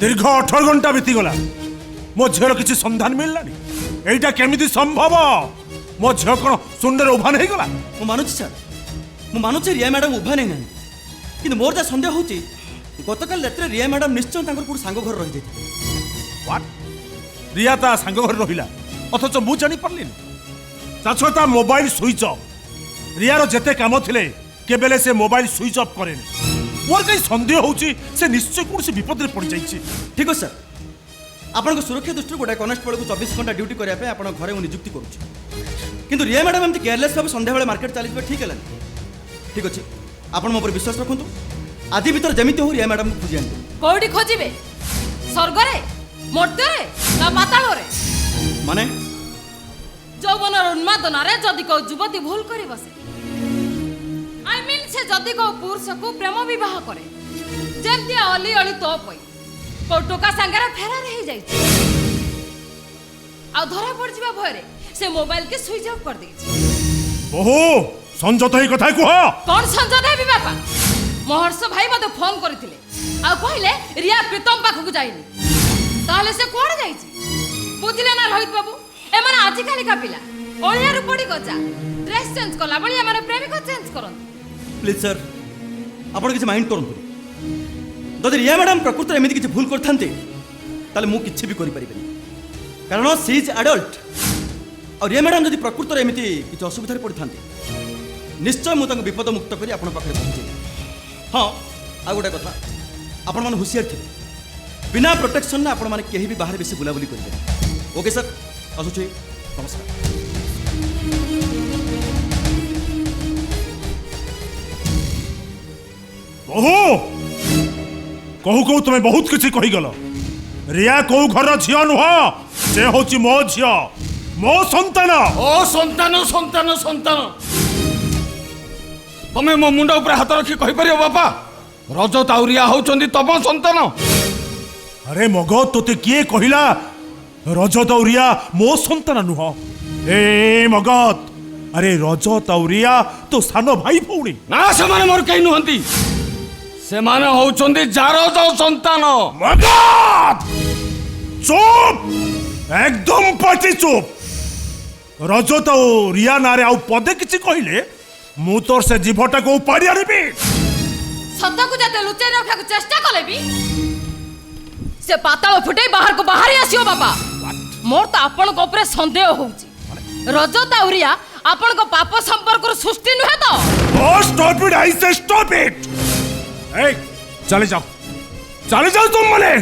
दीर्घ 18 घंटा बीतीगला मो झीर किसी संधान मिललानी एटा केमिति संभव मो झील कौन सुंदर उभान हो गला मु मानुची सर मु मानुची रिया मैडम उभा नहीं ना कि मोर जा सन्देह होची गतकाल रात रिया मैडम निश्चय तांकर कोन सांग घर रही जाइथिले व्हाट रिया ता सांग घर रहिला अथच मु जानी परलिन ताछता मोबाइल स्विच ऑफ रिया रो जते काम थिले केबेले से मोबाइल स्विच ऑफ करेनी मोर कहीं सन्देह होची से निश्चय कौन से विपद रे पड़ जाइछि ठीक है सर आपन सुरक्षा दृष्टि गोटे कनेस्टेबल को 24 घंटा ड्यूटी करने आप घरे नियुक्ति करुच्छे किंतु रिया मैडम एमती केयरलेस भाव संध्या बेले मार्केट चली ठीक है ठीक अच्छे आप मो विश्वास रखु आदि भीतर जमी हो रिया मैडम को खोजी आनी कौटी खोजे स्वर्गरे मर्त्यरे ना पाताଳରେ माने যৌবনের উন্মাদনারে যদি কেউ যুবতী ভুল করে বসে আই মিন সে যদি কেউ পুরুষকু প্রেম বিবাহ করে যেমতি অলি অলি তো পই কেউ টোকা সাঙ্গারে ফেরার হয়ে যাইছে আর ধরা পড়িবা ভୟରେ সে মোবাইল কে সুইচ অফ कर देछि বহু সংযত এই কথা কুহ কোন সংযত হেবি বাপা মহর্ষ ভাই মতে ফোন করিଥିଲେ আর কইলে রিয়া প্রীতম পাখকু যাইনি তাহলে সে কোড় যাইছি বুঝিলে না রোহিত বাবু एमाने आजि काली का पिला ओळियारु पडी गजा ड्रेस चेंज कला बळी एमाने प्रेमिक चेंज करन प्लीज सर आपण किछ माइंड करन जदि रिया मैडम प्रकृति एमिति किछ भूल करथांते ताले मु किछ भी करि परिबेनी कारण सी इज एडल्ट और रिया मैडम जदि प्रकृति एमिति किछ असुविधा रे पड़थांते निश्चय मु तांको विपद मुक्त करी आपण पाखरे पहुंचे हां आ गोटे कथा आपण माने होशियार थे बिना प्रोटेक्शन ना आपण माने केही भी बाहर बेसी बुलाबुली करिबे ओके सर असुचे नमस्कार बहु कहू कहू तुम्हें बहुत किसी कही गल रिया कौ घर झियो नुह से होची मो झियो मो संतान ओ संतान संतान संतान तमे मो मुंड ऊपर हाथ रखी कहि परियो बापा रजत आ रिया होचंदी तम संतान अरे मग तोते किए कहिला रजत और रिया मो संतान नुह ए मगत अरे रजत और रिया तो सानो भाई भौणी ना से माने मोर कहि नुहंती से माने होचंदी जारद संतान मगत चुप एकदम पाटी चुप रजत और रिया नारे आउ पदे किछि कहिले मु तोर से जीवटा को उपाड़ी आनिबी सत्ता को जाते लुचाई रखा को चेष्टा कले भी से पाताल फुटे बाहर को बाहर ही आसियो बाबा मोर तो आपण को ऊपर संदेह होउची रजत आउरिया आपण को पाप संपर्क रो सृष्टि नुहे तो ओ स्टॉप इट आई से स्टॉप इट ए चले जाओ तुम मने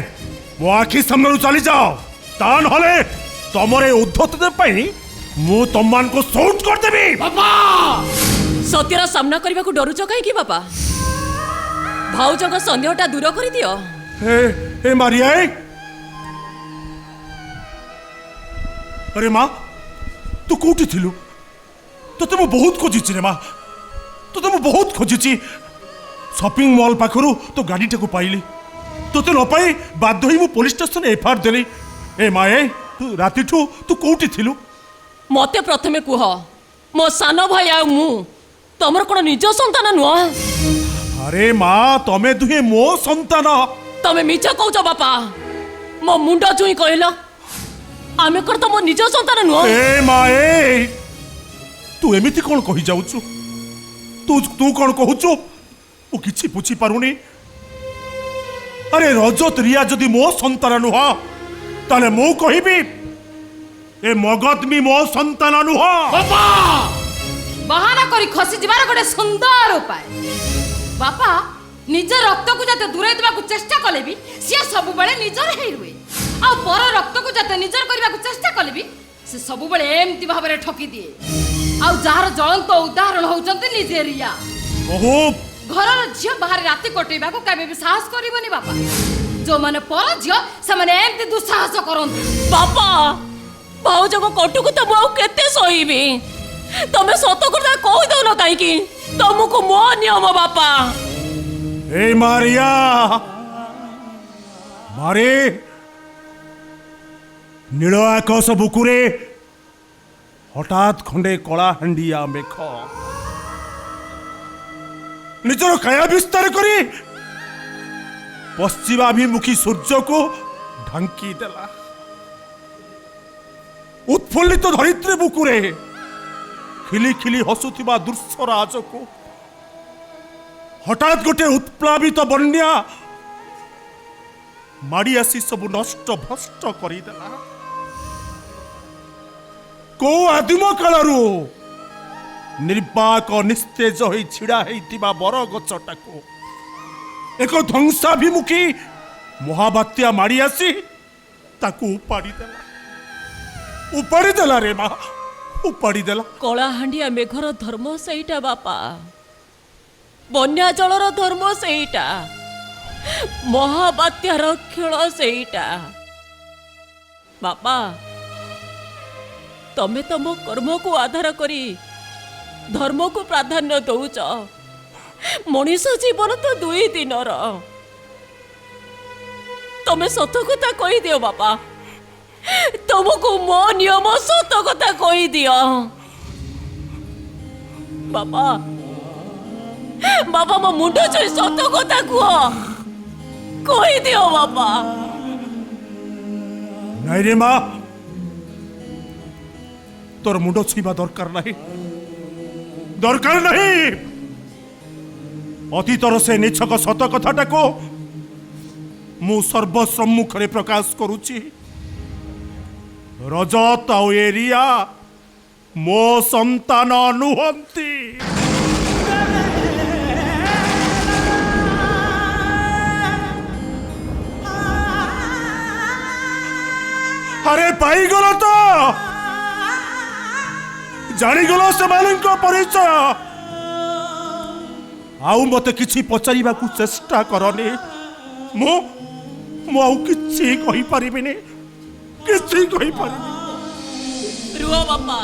मो आखि सामने चली जाओ तान हले तमरे उद्धत दे पई मु तममान को शूट कर देबी बापा सत्यरा सामना करबा को डरुच काहे की बापा भाउजक संदेहटा दूर करि दियो ए मारिया अरे माँ तू कोठी थिलु तो मु बहुत खोजिछि रे माँ तो मु बहुत खोजिछि शॉपिंग मॉल पाखरु तो गाड़ी टा को पाइली तोते न पाई बाध्य होई मु पुलिस स्टेशन एफआईआर देली ए माँ तू राति ठू तू कोठी थिलु मते प्रथमे कुह मो सानो भाई आ मु तमर कोन निज संतान नुह अरे माँ तमे दुहे मो संतान तमे मिछ कहउछ बापा मो मुंडा जुई कहला आमे कर तो मो निज संतान नुह ए माँ तू एमिति कौन कही जाउछु तू कौन कहूछु ओ किछि बुझी पारुनी अरे रजत रिया जदि मो संतान नुह ताले मु कहिबी ए मगत मी मो संतान नुह बापा बहाना करी खसी जिबार गोटे सुंदर उपाय बापा निज रक्त को जाते दूरे देबा को चेष्टा कले भी से सब बेले निजर हेई रुए आ पर रक्त को जाते निजर करबा को चेष्टा कले भी से सब बेले एमती भाबरे ठकी दिए आ जार ज्वलंत उदाहरण होचंती निजे रिया ओहो घरर झियो बाहर राति कटेबा को केबे भी साहस करिवनी बापा जो माने पर झियो से माने एमती दुस्साहस करंती बापा भाउजक कटुक तो मु केते सहीबी तमे सत करता कहि दो न काई की तुमको मो नियम बापा ए मारिया मारे नील आकाश बुकुरे हठात खंडे कला हांडिया मेघ निजर काया विस्तार करी पश्चिमाभिमुखी सूर्य को ढांकी देला। उत्फुल्लित धरित्री बुकुरे खिली खिली हसुथिबा दुर्सराज को हठात गोटे उत्प्लावित बन्या माड़ी आसी सब नष्ट भ्रष्ट करदेला। को आदिम कालरू निर्वाक निस्तेज होई छिड़ा हेइतिबा बर गछटाको एक ध्वंसाभिमुखी महाबात्या माड़ी आसी ताकू उपाड़ी देला रे माँ, उपाड़ी देला। कलाहांडिया मेघर धर्म ସେଇଟା बापा, बन्या जलर धर्म ସେଇଟା, महाबात्यार खेल ସେଇଟା। बापा तमे तम कर्म को आधार करी धर्म को प्राधान्य दौच। मनीष जीवन तो 2 दिनर। तमे सत कथा कही दियो बापा, तुमको मो नियम सत कथा कही दियो बापा। बापा मो मुंड छुई सत कथा कही दियो बापा। नहीं रे माँ, तोर मुंड छुईबा दरकार नहीं, दरकार नहीं। अतीतर से निछक सत कथाटा को मु सर्वसम्मुख रे प्रकाश करुची। रजत आउ एरिया मो संतान नुहंती। अरे पाईगल तो जानीगल से परिचय। आउ मते किछि पचारिबा को चेष्टा करनी। मु आउ किछि कहि परिबिनी, किछि कहि परिबिनी। रुओ बापा,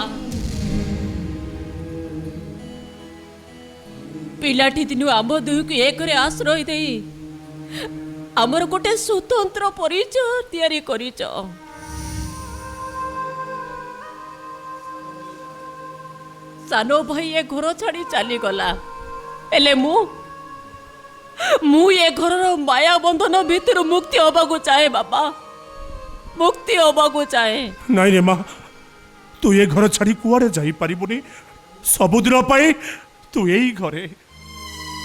पिलाटी दिनु आम दुई को एक आश्रय दे आमर गोटे स्वतंत्र परिचय तैयारी करिच। सानो भाई ये घर छाड़ी चली गला, एले मु ये घर माया बंधन भीतर मुक्ति होबा को चाहे बापा, मुक्ति होबा को चाहे। नहीं रे माँ, तू ये घर छाड़ी कुआड़े जाई परिबुनी। सबुदिन पाई तू यही घरे,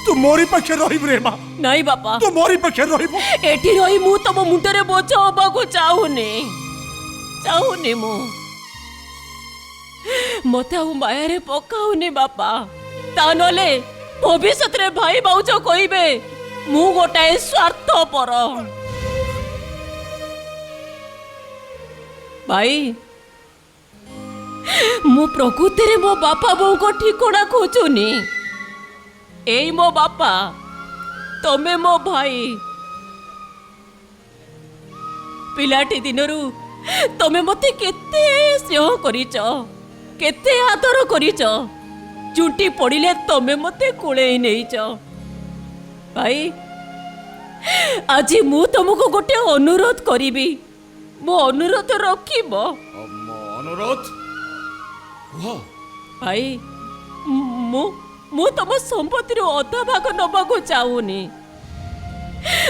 तू मोरी पाखे रहिबु रे माँ। नहीं बापा, तू मोरी पाखे रहिबु। एठी रही मु तम मुंडरे बोझ होबा को चाहुनी मु। मते आउ मायारे पकाउनी बापा, ता नले भविष्य रे भाई बाउज कहिबे मु गोटाए स्वार्थपर। भाई मु प्रकृति रे मो बापा बोउ को ठिकाना खोजुनी। एई मो बापा, तमे मो भाई। पिलाटी दिनरू तमे मते केते स्नेह करिच, केते आदर करिच। चुंटी पड़िले तमे मते कोले नेइच। भाई आज मु तुमको गोटे अनुरोध करिबी, मो अनुरोध रखिबो। अनुरोध भाई मु तुम संपत्ति अधा भाग नबा को चाहूनी।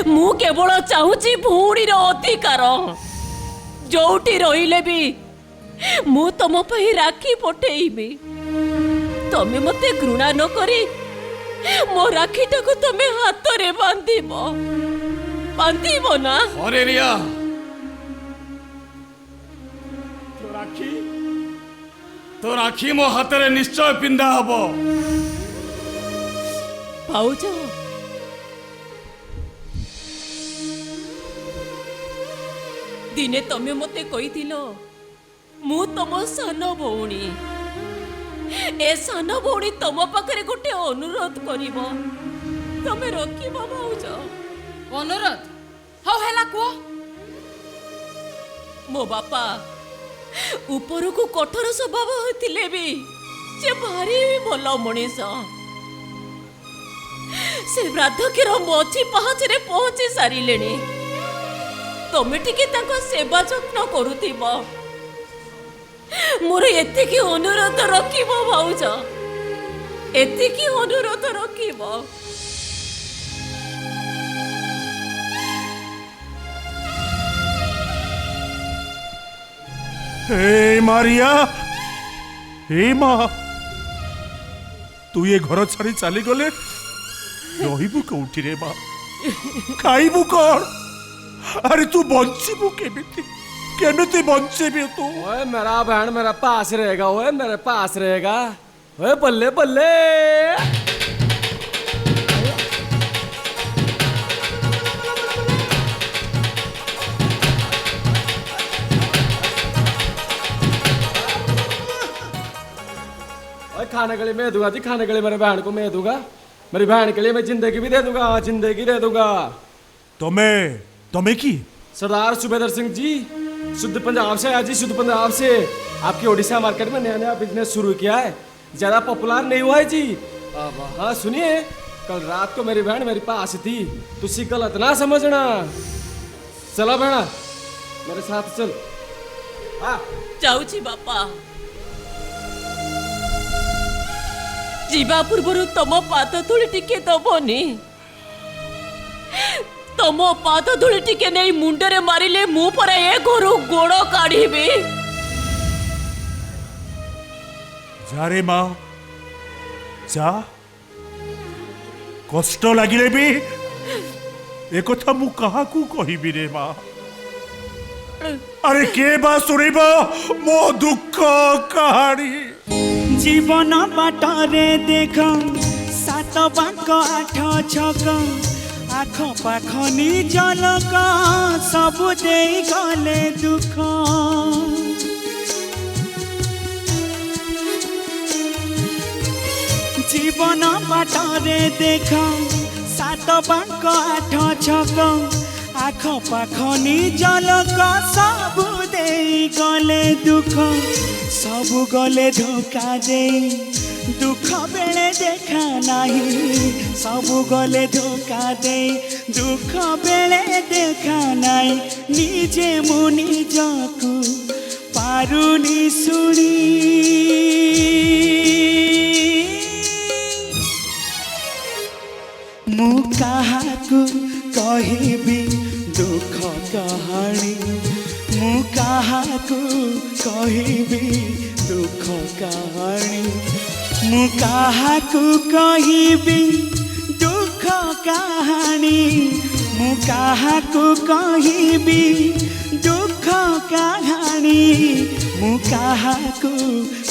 मु केवल चाहूची भौणी अधिकार। जोटी रहिले भी मु तुम पई राखी पठेइबी। तमे मते घृणा न करी मो राखीटा को तमे हाथ रे बांधिबो ना। अरे रिया, तो राखी मो हाथ रे निश्चय पिंधा हबो। भाउज दिने तमे मते कहिथिलो मु तम सान भौणी। ए सान भौणी तम पाखरे गोटे अनुरोध करिबो, तमे रखिबो भाउज। अनुरोध हाउ हेला को मो बापा ऊपर को कठोर स्वभाव होतिले भी से भारी भल मनीष। से वार्धक्यर मझी पहाच रे पहुंची सारिलेनी। तमे टिके ताको सेवा যত্न करूथिबो। मोर एतिकी अनुरोध रखिबो भाउज, एतिकी अनुरोध रखिबो। हे मारिया, हे माँ, तू ये घर छाड़ी चली गले रहीबु कौटी रे माँ? खाइबु कौन? अरे तू बंचीबु केमिति? केमिति बंचीबि तू? ओए मेरा बहन मेरे पास रहेगा, ओए मेरे पास रहेगा। ओए बल्ले बल्ले। खाने के लिए मैं दूंगा जी, खाने के लिए मेरे बहन को मैं दूंगा, मेरी बहन के लिए मैं जिंदगी भी दे दूंगा, जिंदगी दे दूंगा। तुम्हें की? सरदार सूबेदार सिंह जी, शुद्ध पंजाब से आया जी, शुद्ध पंजाब से। आपकी ओडिशा मार्केट में नया नया बिजनेस शुरू किया है, ज्यादा पॉपुलर नहीं हुआ है जी। हाँ सुनिए, कल रात को मेरी बहन मेरे पास थी, तुसी गलत ना समझना। चला बहना मेरे साथ चल। हाँ जाऊची बापा। जीवा पूर्व तम पाद धूली टिके दबनी, तम पाद धूली टिके नहीं मुंडरे मारिले मु पर ए घर गोड़ काढ़ी। जा रे माँ जा, कष्ट लगिले भी एक कथा मु काहाकू कहिबी रे माँ? अरे के बा सुनिब मो दुख कहानी? जीवन बाटरे देख सात बाक आठ छक, आख पाख निज लोक सबु देई गले दुख। जीवन बाटरे देख सात बाक आठ छक, आख पाख निज लोक सबु देई गले दुख। सबु गले धोखा दे दुख बेले देखा नहीं, सबु गले धोखा दे दुख बेले देखा नहीं। निजे मु निजकु पारुनी सुनी, मु काहाकू कहिबी दुख कहानी, मु काहाकू कहिबी दुख कहानी, मु काहाकू कहिबी दुख कहानी, मु काहाकू कहिबी दुख कहानी, मु काहाकू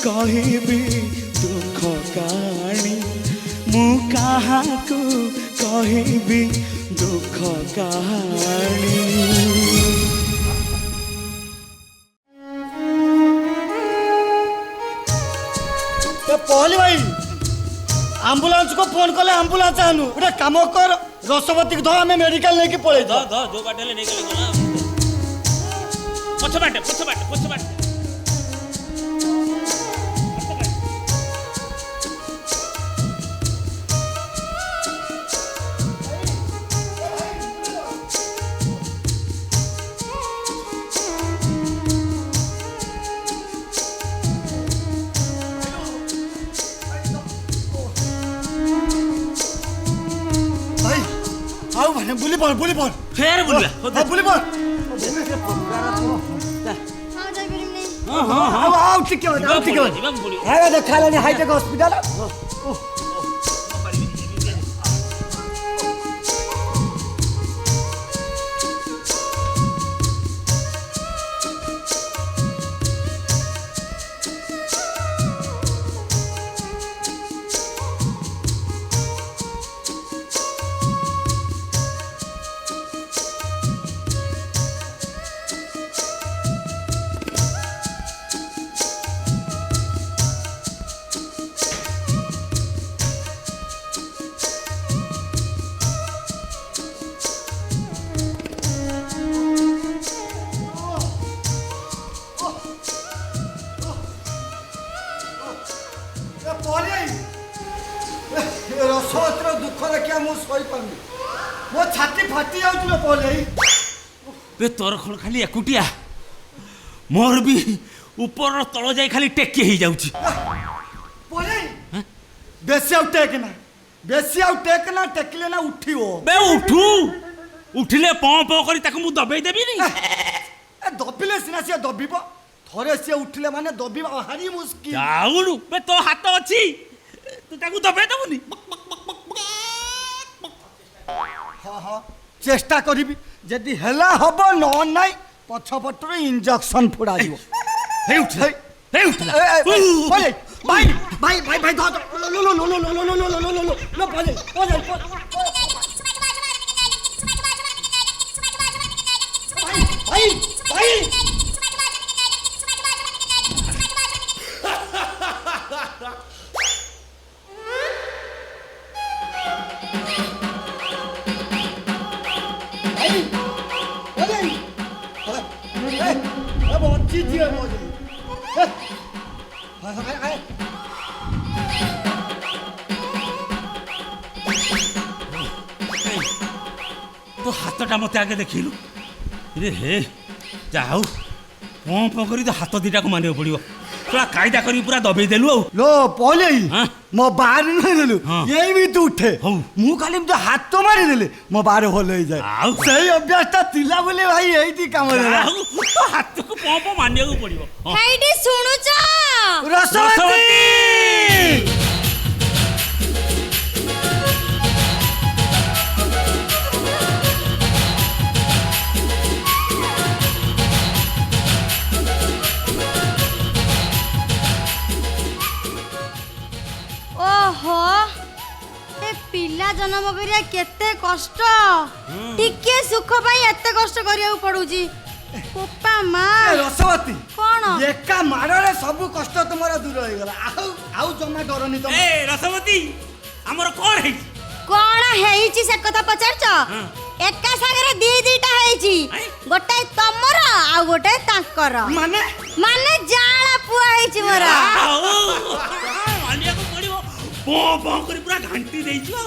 कहिबी दुख कहानी, मु काहाकू कहिबी दुख कहानी। पहली भाई आम्बुलांस को फोन कले आम्बुलांस आनु गोटे काम कर, रसवती धर आम मेडिकल लेके पड़े जो बाटे ले निकल गला पछ बाटे बुली बोल फेर बुलिया हाँ बुली बोल आओ ठीक है देखा लेने हाईटेक हॉस्पिटल। रसवतीर दुख देखिया मु सही पानी, मो छाती फाटी जाउतलो पहले। बे तोर खण खाली एकुटिया, मोर भी ऊपर तळ जाई खाली टेकी ही जाउची। पहले बेसी आउ टेक ना टेकले ना उठियो। बे उठू उठिले पौ पौ करी ताको मु दबेई देबी नी। दबिले सिना से दबिबो, थरे से उठले माने दबिबा भारी मुश्किल जाऊनु बे तो हाथ अछि तू ताकू दबे दबुनी हाँ हाँ चेष्टा करिबी जदि हेला हबो न नाइ पछपटर इंजेक्शन फोड़ा दियो हे उठ हे उठ भाई भाई भाई भाई भाई धो लो लो लो लो लो लो लो लो लो लो लो लो भाई भाई तो हाथटा मत आगे देखिलु रे हे जाऊ पंप करी तो हाथ दीटा को मानियो पड़ियो पूरा कायदा करी पूरा दबेई देलु आ लो पहले हाँ? मो बाहर नहीं देलु हाँ। यही भी तू उठे हौ। मु खाली तो हाथ तो मारी देले मो बाहर होल हो जाए आउ। सही अभ्यासटा तिला बोले भाई यही थी काम देला जाऊ तो हाथ को पंप मानियो पड़ियो हाँ। ହେଇଟି ଶୁଣୁଛ रसवती ओहो ए पिला जन्म करिया केते कष्ट टिके सुख पाई एते कष्ट करिया पड़ुजी पोपा मा रसवती कौन एका मारे सब कष्ट तुम्हारा दूर हो गला आउ आउ जमा डरनी तुम ए रसवती हमर कोन है कौन हेइची से कथा पचारछ हाँ। एका सागरे दी दीटा हेइची हैं? गोटाय तमर आ गोटाय तांकर माने माने जाळा पुआ हेइची मोर मानिया को पड़ियो पंप करी पूरा घंटी देइछु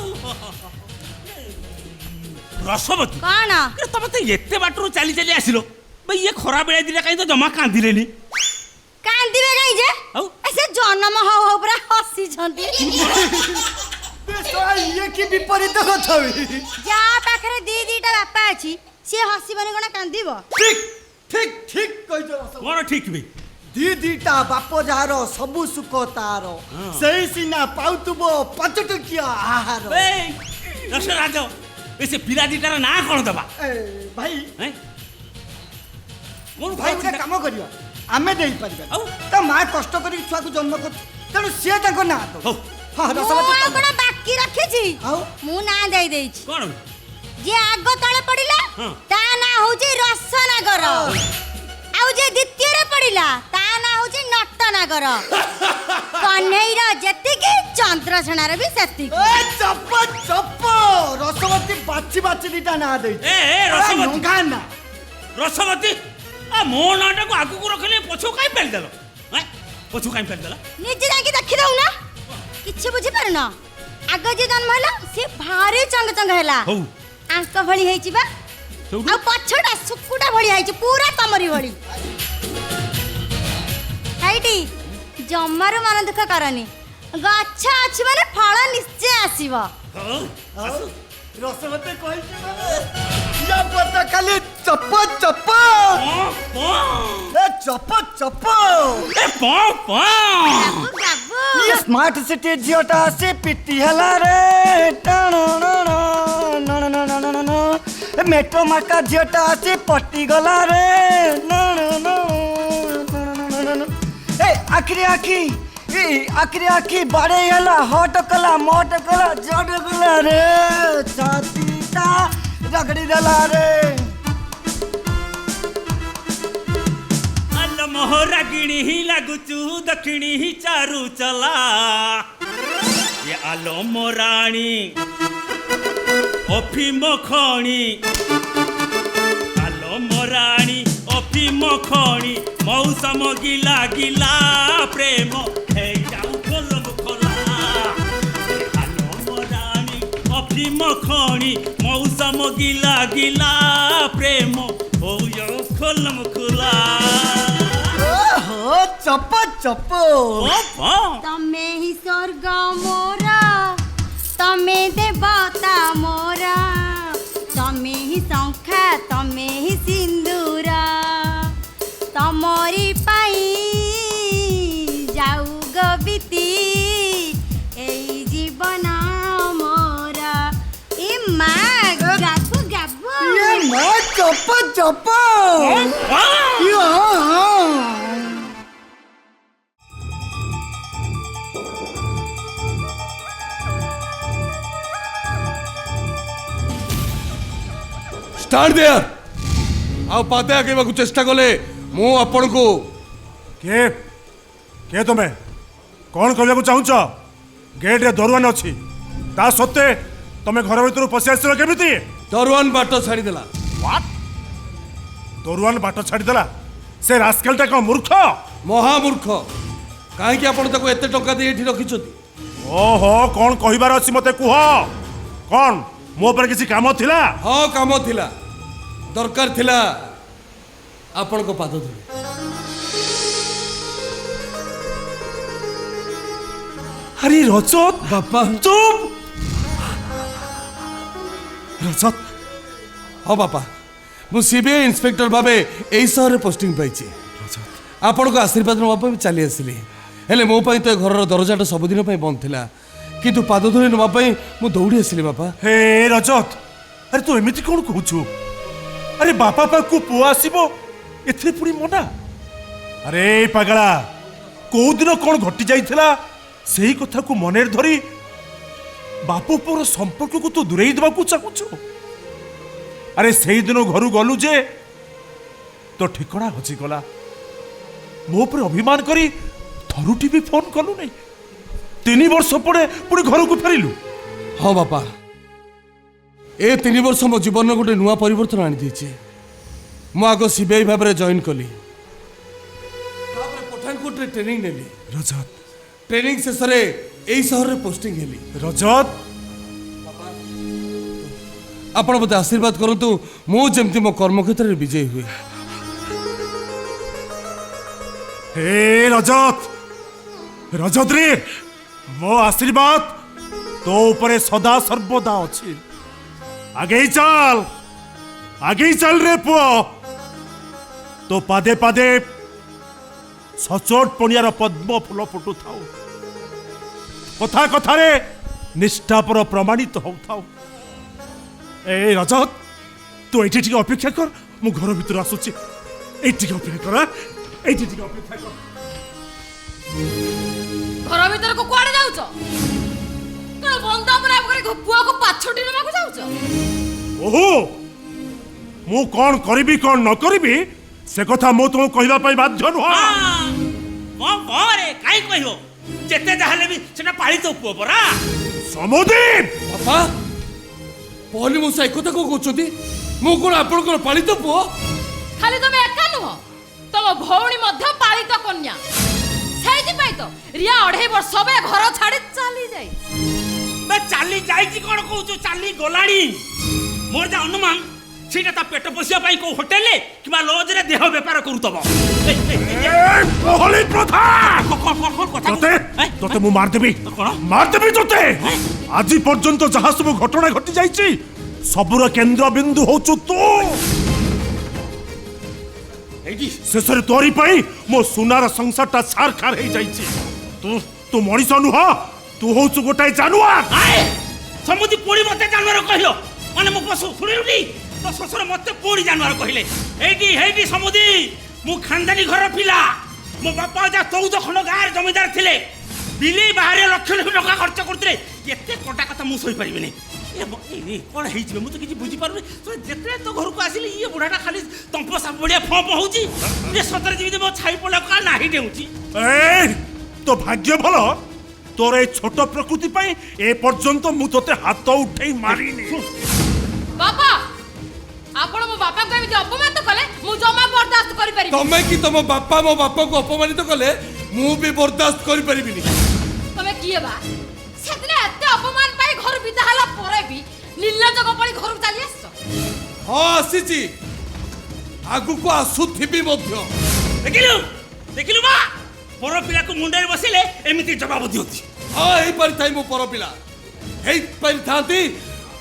रसवती कौन ए तमे तो एते बाटरू चली चली आसिलो भाई ये खरा बेला दिले काई तो जमा कांदिलेनी कांदिबे काई जे आउ? ऐसे जन्म हो हो पूरा हसी छंती ये की विपरीत कथा हुई जा पाखरे दी दीटा बापा अछि से हसीबनी कोन कांदिबो ठीक ठीक ठीक कहिजो रसवती कोन ठीक बे दी दीटा बाप जार सबु सुख तार सही सिना पाउतुबो पचटकिया आहार बे रसराज ऐसे पिला दीटार ना कोन दबा ए, भाई हैं मोर भाई भाई गोटे काम करिया आमे देई परिबा आउ? ता मा कष्ट करी छुआ को जन्म कर तेणु सी ताको ना तो हो हाँ मु रसवती आ कोन बाकी रखिछि आउ? मु ना देई देइछि कोन जे आग तळे पडिला हाँ। ता ना होउछि रसनागर आउ जे द्वितीय रे पडिला ता ना होउछि नटनागर कन्हैर जेतिकी चंद्रसेनार भी सेतिकी ए चप चप रसवती बाची बाची दीटा ना देई ए रसवती गाना रसवती आ मो नाटा को आगु को रखले पछो काई पेल देलो हैं पछो काई पेल देला निजे जाके देखि दउ ना किछि बुझी पारना आग जे जन्म होला से भारी चंग चंग हैला हौ आंक भଳି ହେଇଛି ବା सेउडू ଆଉ ପଛଟା ସୁକୁଟା ଭଳି ହେଇଛି ପୁରା ତମରି ଭଳି ହେଇଟି ଜମାରୁ ମନ ଦୁଃଖ କରନି ଗଛ ଅଛି ମାନେ ଫଳ ନିଶ୍ଚୟ ଆସିବ हो रसवती कहि या पता खाली चप चप पो ए चप चप ए पो पो ବାବୁ ବାବୁ ये स्मार्ट सिटी जियोटा से पिटी हला रे मेट्रो मार्का जियोटा से पट्टी गला रे ए आखिरी आखी ए आखिरी आखी बाड़े हला हट कला मोट कला जड गला रे छातीटा रगड़ी दला रे अल मोहरा गिणी ही लागुचू दक्षिणी ही चारू चला ये आलो मोराणी अफिम खणी आलो मोराणी अफिम खणी मौसम गिला गिला प्रेम हे जाऊ खोलम खोला आलो मोराणी अफिम खणी मौसम गिला गिला प्रेम हो जाऊ खोलम खोला ओहो चप चप ओपा तमे ही स्वर्ग मोरा तमे देवता मोरा तमे ही शंखा तमे ही सिंदूरा तमरी पाई ମା ଚପ ଚପ स्टार्ट देयर आ पाते आकेबा को चेष्टा कले मु आपण को के तुम्हें कौन कहू चाहूच गेट रे दरुआन अच्छी ता सत्ते तुम्हें घर भीतर पशि आस केमी दरवान बाट छाड़ीदेला दरुआन बाट छाड़ीदेला से रास्केलटा कौन मूर्ख महामूर्ख कहीं आपण ताको एते टंका दे एठी रखिछथि ओहो कौन कहबार अच्छी मते कुह कौन मो पर किसी काम थिला हाँ काम थिला दरकार थिला आपण को पाद धुले अरे रजत बापा चुप रजत हाँ बापा मु सीबीआई इंस्पेक्टर भाबे एई शहर रे पोस्टिंग पाइछि आपण को आशीर्वाद नवा पे चली आसिली हेले मो पई तो घर दरजाटा सबुदिन पई बंद थिला किंतु पाद धुले नवा पई मु दौड़ी आसिली बापा हे रजत अरे तू एमिति कौन कहूछु अरे बापा पाखु पुआ आसीबो एथे पुरी मना अरे पागला को दिन कौन घटी जाइथिला सेही कथा को मने धरी बापू पुर संपर्क को तू दूरेई देबाकू चाहूछु अरे सेही दिन घरु गलु जे तो ठिकଣା हजी गला मो पर अभिमान करी थरुटी भी फोन कलु नहीं 3 वर्ष पड़े पुणी घर को फेरिलु हाँ बापा ए 3 वर्ष मो जीवन गोटे नुआ परिवर्तन आनी देछि मु आगो सीबीआई भाव में जॉइन कली पठानकोट रे ट्रेनिंग नेली रजत ट्रेनिंग शेष रे एई शहर रे पोस्टिंग हेली रजत आपण मते आशीर्वाद करंतु मु जेमति मो कर्म क्षेत्र रे विजय हुए हे रजत रजत रे मो आशीर्वाद तो ऊपर सदा सर्वदा अच्छी आगे ही चल रे पुओ तो पादे पादे सचोट पणियार पद्म फूल फुटु थाउ कथा कथा रे निष्ठा पर प्रमाणित हो थाउ ए रजत तू एठी टिके अपेक्षा कर मु घर भीतर आसुची एठी अपेक्षा कर एठी टिके अपेक्षा कर घर भीतर को कुआडे जाउछ कण बंद पर आपकर पुआ को पाछोटी नमा को जाउछ ओहो मु कौन करिबी कौन न करिबी से कथा मु तुम कहबा पई बाध्य नुह रे काई कहियो जेते जाहले भी सेना पाळी तो पुओ परा समुदीप बापा पहले मो साइ कथा को कहउछथि मु कोन आपण को पालित पुओ खाली तुम एका नुह तुम भौणी मध्य पालित कन्या सेति पई तो रिया 2.5 वर्ष बे घर छाड़ी चली जाई बे चाली जाईची कोन कहउछु चाली गोलाणी मोर जा अनुमान सीटा ता पेट पोसिया पाई को होटल किबा लॉज रे देह व्यापार करूतबो होली प्रथा तोते मु मार देबी तोते आज पर्यंत जहा सब घटना घटी जाईची सबुर केंद्र बिंदु होचु तू शेषरे तोरी पाई मो सुनार संसारटा सार खार हो जाईची तू मनीष नुह तू होचु गोटाए जानवर समुदी पोड़ी मते जानवर कहिलो माने मो पशु सुनिलुनी तो ससुर मते पोड़ी जानवर कहिले एडी समुदी मु खानदानी घर पिला मो बापा जा 14 खंड गार जमीदार थिले बिले बाहर लक्ष लक्ष टका खर्च करतले एते कोटा कथा मु सही परिबिनी ए कोन हेइछि मु तो किछि बुझी पारुनी तो जेते तो घर को आसिली ये बुढाटा खाली तंप सब बढिया फप होउची ये सतर जीवित मो छाई पडला का नाही देउची ए तो भाग्य भलो तोर ए छोट प्रकृति पाई ए पर्यंत मु तोते हाथ उठेई मारिनी बापा आपण मो बापा को एमिति अपमान कले मु जमा बर्दाश्त करि परिबी तमे कि तम बापा मो बापा को अपमानित कले मु भी बर्दाश्त करि परिबिनी तमे किए बा सेदिने एते अपमान पाई घर बिदा हला परे भी नीलज कपड़ी घर चली आस हां आसीची आगु को आसुथिबी मध्य देखिलु बा पर पिला को मुंडे बसिले एमिति जवाब दियोती हां एई परिथाई मो पर पिला एई परिथाती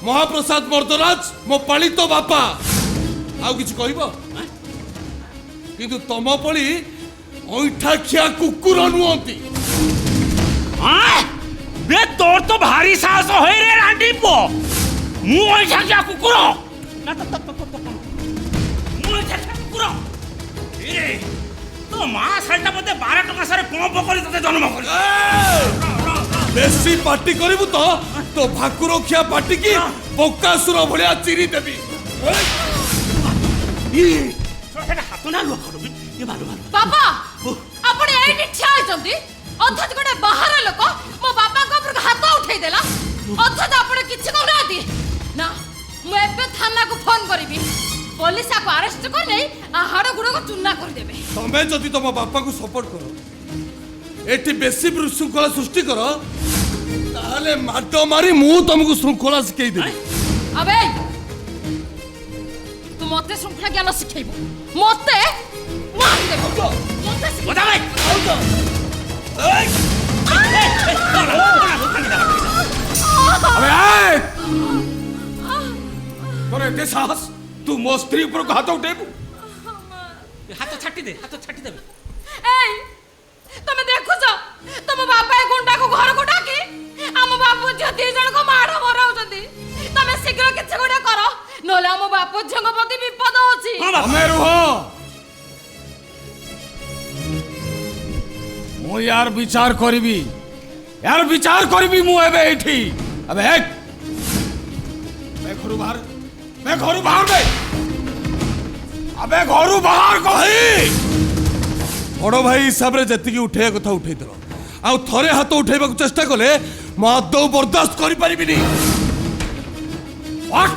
महाप्रसाद मर्दराज मो पालित बापा आउ किछ कहबो किंतु तम पळी ओइठा खिया कुकुर नुहंती हां बे तोर तो भारी साहस होय रे रांडी पो मु ओइठा खिया कुकुर ना तो ପେଟରେ ପମ୍ପ କରି ତତେ ଜନ୍ମ କରି বেশি পার্টি করিবু তো তো ভাকুর খিয়া পার্টি কি বকাসুর ভলিয়া চিরি দেবি সেটা হাত না লুয়া করবি এ ভালো ভালো বাবা আপনি এইটি ঠিয়া হইଛନ୍ତି অথচ গোটে বাହାର লোক ମୋ ବାପାଙ୍କ ଉପରକୁ ହାତ ଉଠେଇ ଦେଲା ଅଥଚ ଆପଣ କିଛି କହୁନାହାନ୍ତି ନା ମୁଁ ଏବେ ଥାନାକୁ ଫୋନ କରିବି ପୋଲିସ ଆକୁ ଆରେଷ୍ଟ କରି ନେଇ ହାଡ଼ ଗୁଡ଼କୁ ଚୁନା କରିଦେବେ তুমি যদি তোমার বাপাকে সপোর্ট করো এটি বেশি বিশৃঙ্খলা সৃষ্টি কর তাহলে মাড মারি মু তোমাকে শৃঙ্খলা শিখাই দেবি আবে তু মতে শৃঙ্খলা জ্ঞান শিখাইব মতে মার দেব মতে ওদা ভাই अबे তোর এতে সাহস তুই মো স্ত্রী উপর হাত উঠেবু হাত ছাটি দে হাত ছাটি দেবে এই তুমি দেখুছ তম বাপা এই গুন্ডাକୁ ঘরକୁ ডাকি ଆମ ବାପୁ ଝିଅ ଦି ଜଣକୁ ମାଡ଼ ମରାଉଛନ୍ତି ତମେ ଶୀଘ୍ର କିଛି ଗୋଟେ କର ନହେଲେ ଆମ ବାପୁ ଝିଅଙ୍କ ପ୍ରତି ବିପଦ ଅଛି ଆମେ ରୁହ ମୁଁ यार विचार କରିବି यार विचार କରିବି ମୁଁ ଏବେ ଏଇଠି अबे एक मैं घरू बाहर बे अबे घरू बाहर कही বড় ভাই হিসাবে যেতিকি উঠেয়া কথা উঠেই দেল আউ থরে হাত উঠাইବାକୁ চেষ্টা কলে মু আদৌ বরদাস্ত করিপারিবিনি व्हाट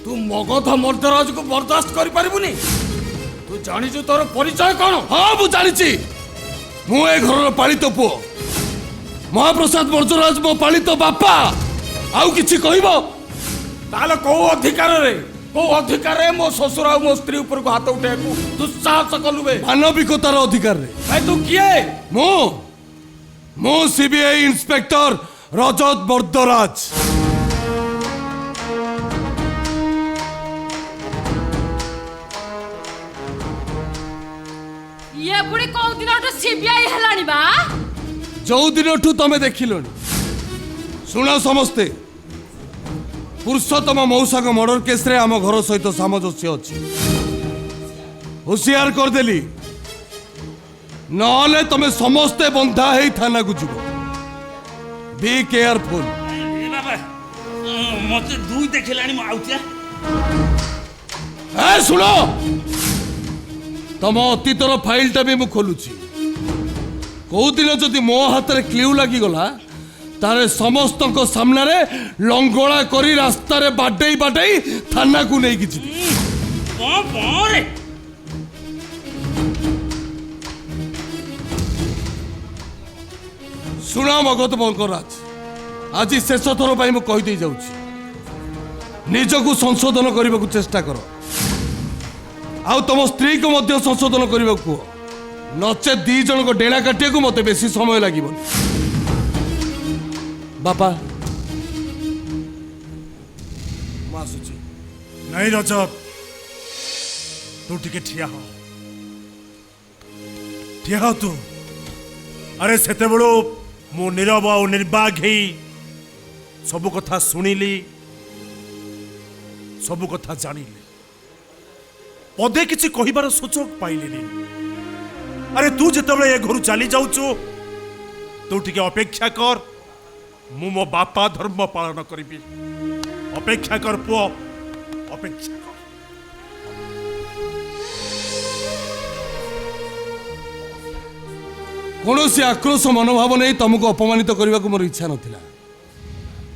तू मगध मर्दराज को बर्दाश्त करिपारिबुनी तू जानिछु तोर परिचय कोन হ্যাঁ মু জানিছি মু এই ঘরর পালিত পুଅ মহাপ্রসাদ মর্দরাজ মো পালিত বাপা আউ কিছু কইব ताले को अधिकार रे मो ससुर आ मो स्त्री ऊपर को हाथ उठे को दुस्साहस कलु बे মানবিকতার অধিকার রে भाई तू किए মু মু সিবিআই ইন্সপেক্টর রজত মর্দরাজ ଇଏ ପୁଣି କୋଉ ଦିନଠୁ ସିବିଆଇ ହେଲାଣି ବା ଯୋଉ ଦିନଠୁ ତମେ ଦେଖିଲଣି ଶୁଣ ସମସ୍ତେ ପୁରୁଷୋତ୍ତମ ମଉସାଙ୍କ ମର୍ଡର କେସ୍ରେ ଆମ ଘର ସହିତ ସାମଞ୍ଜସ୍ୟ ଅଛି ହୁସିଆର କରିଦେଲି ନହେଲେ ତମେ ସମସ୍ତେ ବନ୍ଧା ହେଇ ଥାନାକୁ ଯିବ ବି କେୟାରଫୁଲ ଏ ବାବା ମତେ ଦୁଇ ଦେଖିଲାଣି ମୁଁ ଆଉଛିଆ ଏ ଶୁଣ ତମ ଅତୀତର ଫାଇଲଟା ବି ମୁଁ ଖୋଲୁଛି କୋଉ ଦିନ ଯଦି ମୋ ହାତରେ କ୍ଲିଉ ଲାଗିଗଲା ତାରେ ସମସ୍ତଙ୍କ ସାମ୍ନାରେ ଲଙ୍ଗଳା କରି ରାସ୍ତାରେ ବାଡେଇ ଥାନାକୁ ନେଇକି ଯିବି ରେ ଶୁଣ ମଗଧ ମଙ୍ଗରାଜ ଆଜି ଶେଷ ଥର ପାଇଁ ମୁଁ କହିଦେଇ ଯାଉଛି ନିଜକୁ ସଂଶୋଧନ କରିବାକୁ ଚେଷ୍ଟା କର ଆଉ ତମ ସ୍ତ୍ରୀକୁ ମଧ୍ୟ ସଂଶୋଧନ କରିବାକୁ କୁହ ନଚେତ ଦି ଜଣଙ୍କ ଡେଣା କାଟିବାକୁ ମତେ ବେଶୀ ସମୟ ଲାଗିବନି ବାପା ମୁଁ ଆସୁଛି ନାଇଁ ରଜତ ତୁ ଟିକେ ଠିଆ ହ ତୁ ଆରେ ସେତେବେଳୁ ମୁଁ ନୀରବ ଆଉ ନିର୍ବାକ ହେଇ ସବୁ କଥା ଶୁଣିଲି ସବୁ କଥା ଜାଣିଲି ପଦେ କିଛି କହିବାର ସୁଯୋଗ ପାଇଲିନି ଆରେ ତୁ ଯେତେବେଳେ ଏ ଘରୁ ଚାଲି ଯାଉଛୁ ତୁ ଟିକେ ଅପେକ୍ଷା କର ମୁଁ ମୋ ବାପା ଧର୍ମ ପାଳନ କରିବି ଅପେକ୍ଷା କର ପୁଅ ଅପେକ୍ଷା କର କୌଣସି ଆକ୍ରୋଶ ମନୋଭାବ ନେଇ ତମକୁ ଅପମାନିତ କରିବାକୁ ମୋର ଇଚ୍ଛା ନଥିଲା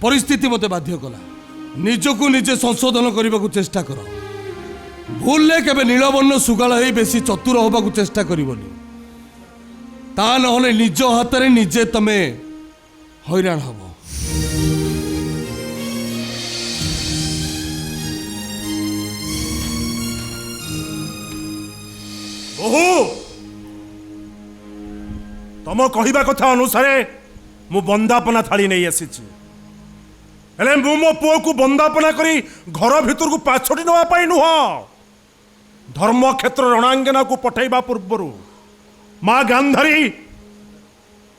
ପରିସ୍ଥିତି ମୋତେ ବାଧ୍ୟ କଲା ନିଜକୁ ନିଜେ ସଂଶୋଧନ କରିବାକୁ ଚେଷ୍ଟା କର ଭୁଲରେ କେବେ ନୀଳବର୍ଣ୍ଣ ସୁଗାଳ ହେଇ ବେଶୀ ଚତୁର ହେବାକୁ ଚେଷ୍ଟା କରିବନି ତା ନହେଲେ ନିଜ ହାତରେ ନିଜେ ତମେ ହଇରାଣ ହବ ଓହୋ ତମ କହିବା କଥା ଅନୁସାରେ ମୁଁ ବନ୍ଦାପନା ଥାଳି ନେଇ ଆସିଛି ହେଲେ ମୁଁ ମୋ ପୁଅକୁ ବନ୍ଦାପନା କରି ଘର ଭିତରକୁ ପାଛୋଟି ନେବା ପାଇଁ ନୁହଁ ଧର୍ମକ୍ଷେତ୍ର ରଣାଙ୍ଗନାକୁ ପଠାଇବା ପୂର୍ବରୁ ମା ଗାନ୍ଧାରୀ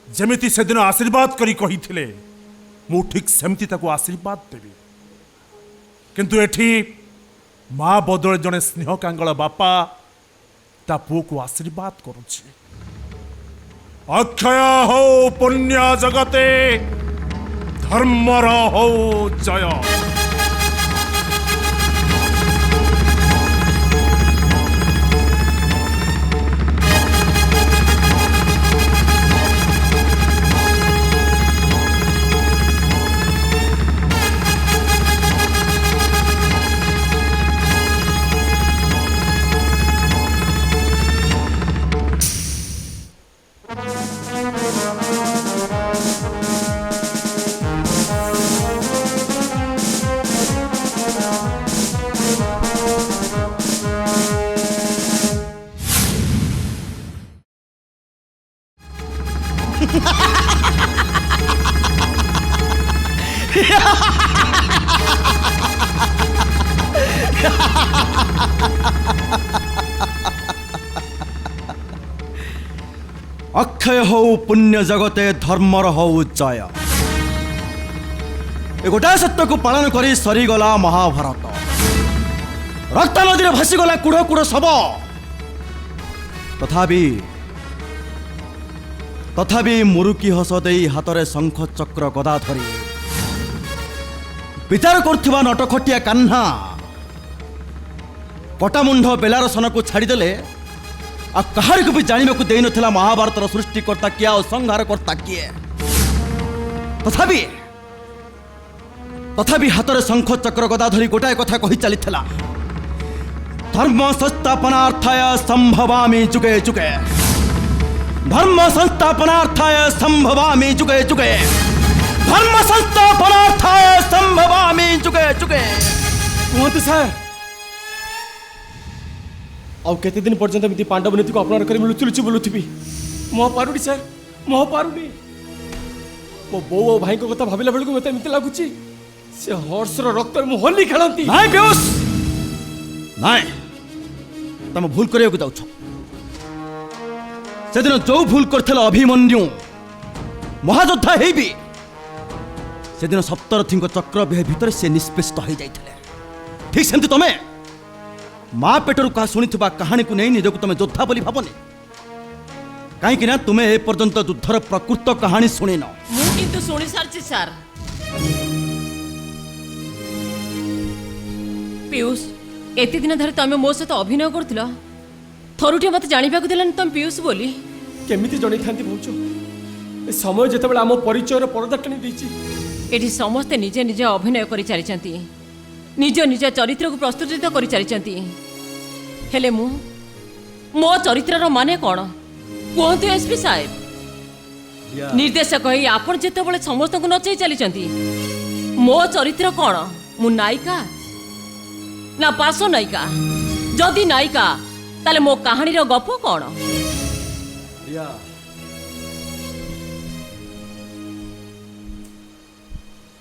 ଯେମିତି ସେଦିନ ଆଶୀର୍ବାଦ କରି କହିଥିଲେ ମୁଁ ଠିକ୍ ସେମିତି ତାକୁ ଆଶୀର୍ବାଦ ଦେବି କିନ୍ତୁ ଏଠି ମା ବଦଳରେ ଜଣେ ସ୍ନେହ କାଙ୍ଗଳ ବାପା ତା ପୁଅକୁ ଆଶୀର୍ବାଦ କରୁଛି अक्षय हो पुण्य जगते धर्मर हो जय। अक्षय हो पुण्य जगते धर्मर हो जय। ए गोटाए सत्य को पालन करी सरीगला महाभारत। रक्त नदी भासीगला कुढ़ कुढ़ शव। तथापि मुरुकी हस दे हाथ शंख चक्र गदा धरी विचार कर नटखटिया कान्हा कटामुंड बेलारसन को छाड़देले आ कहार को भी जाना को दे नथिला महाभारतर सृष्टिकर्ता किए और संहारकर्ता किए। तथापि हाथ शंख चक्र गदा धरी गोटाए कथा कही चली धर्म संस्थापनार्थाय संभवामि जुगे जुगे। धर्म संस्थापनार्थाय संभवामि जुगे जुगे। धर्म संस्थापनार्थाय संभवामि जुगे जुगे। कहतु सर आउ केते दिन पर्यंत एमती पांडव नीति को अपना कर लुचि लुचि बोलुथि मो पारुडी सर मो पारुडी मो बो और भाई को कथा भाबिला बेलको मते एमती लागुची से हर्षर रक्त मु होली खेलंती। नाय बेउस नाय तुम भूल करियो को जाउछ। से दिन जो भूल करथल अभिमन्यु महायोद्धा हेबी से दिन सप्तरथी चक्र भितर से निष्पेष हो जाइथले। ठीक सेमती तमे माँ पेटर क्या शुणी कहानी को नहीं निजक तुम योद्धा बोली भावनी कहीं तुम्हें ए पर्यंत युद्धर प्रकृत कहानी शुणिन। ମୁଁ କିନ୍ତୁ ଶୁଣି ସାରିଛି ସାର୍। ପିୟୁଷ ଏତେ ଦିନ ଧରି ତମେ ମୋ ସହିତ ଅଭିନୟ କରୁଥିଲ ଥରୁଟିଏ ମୋତେ ଜାଣିବାକୁ ଦେଲାନି ତମେ ପିୟୁଷ ବୋଲି। केमिति जणै थांती भौज ए समय जेतेबेले आम परिचयर परदा टाणी देछि एठी समस्ते निजे निजे अभिनय करि चालिचंती निज निज चरित्र को प्रस्तुत करि चालिचंती। हेले मो चरित्रर माने कोन कहतु एसपी साहेब। निर्देशक ही आपण जेतेबेले समस्त को नचै चालिचंती मो चरित्र कोन मु नायिका ना पार्श्व नायिका? जदि नायिका ताले मो कहानी रो गप कोन?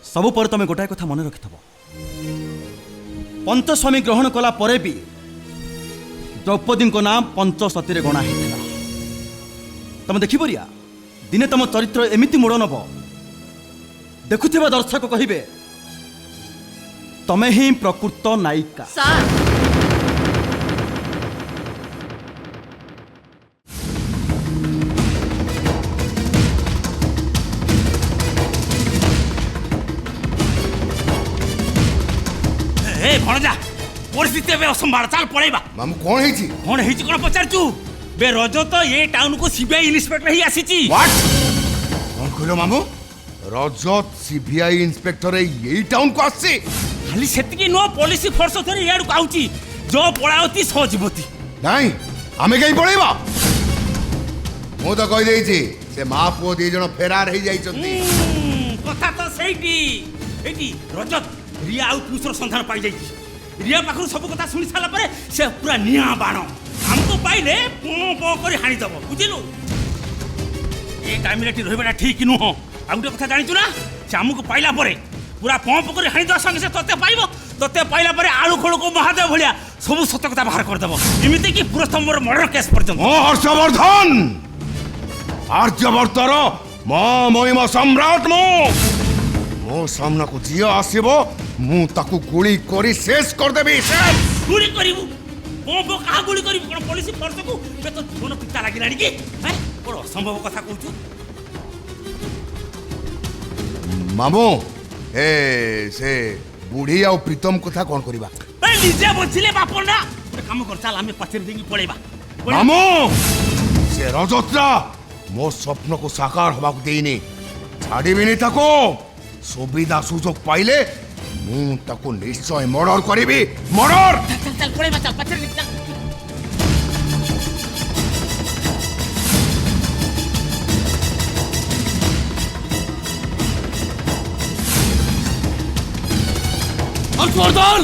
सबु पर तुम गोटाए कथा मन रखिथब पंचस्वामी ग्रहण कला परे भी द्रौपदी को नाम पंचसती गणा होता। तुम देखी परिया दिने तुम चरित्र एमिति मोड़ नब देखुथिबा दर्शक कहिबे तमे ही प्रकृत नायिका। सार ए भणजा परिस्थिति एबे असंभाळ चाल पळेबा। मामू कौन है कौन हेची कोन पचारचू बे रजत ये टाउन को सीबीआई इंस्पेक्टर ही आसीची। व्हाट कौन कहलो मामू रजत सीबीआई इंस्पेक्टर यही टाउन को आसी खाली सेतिकी नो पुलिस फोर्स थरी याडू आउची जो पळावती सजीवती नहीं आमे कहीं पळेबा मो तो कहि देछि से मां पुओ दी जण फेरार हे जाई चंती। कथा तो सेठी एटी रजत रिया आउ पुसर संधान पाई जाई। रिया पाखरु सब कथा सुनि साला परे से पूरा निया बाण हमको पाइले पो पो करी हानि दबो बुझिलु। ए टाइम रे रहबेटा ठीक नु हो आ गुटे कथा जानिचु ना से हमको पाइला परे पूरा पंप करी हानि दो संगे से तते पाइबो तते पाइला परे आळु खोळ को महादेव भलिया सब सत्य कथा बाहर कर दबो एमिति कि पूरा स्तंभर मर्डर केस पर्यंत। ओ हर्षवर्धन आर्यवर्तर मां महिमा सम्राट मो सामना को जिया आसीबो मु ताकू गुली करी शेष कर देबी। शेष गुली करिवु बम कहा गुली करी कोन पुलिस फोर्स को बे तो जीवन पिता लागिलानी कि हैं बड़ असंभव कथा कहू मामू ए से बुढ़ी आ प्रीतम कथा कौन करबा ए निजे बचिले बाप ना एक काम कर चल हमें पछर देंगी पळेबा मामू से रजत्रा मो स्वप्न को साकार होबा को देइनी छाड़ीबिनी ताको सुविधा सुजोग पाइले मु ताको निश्चय मर्डर करिबी मर्डर चल चल पळेबा चल पछर देंगी चल हर्षवर्धन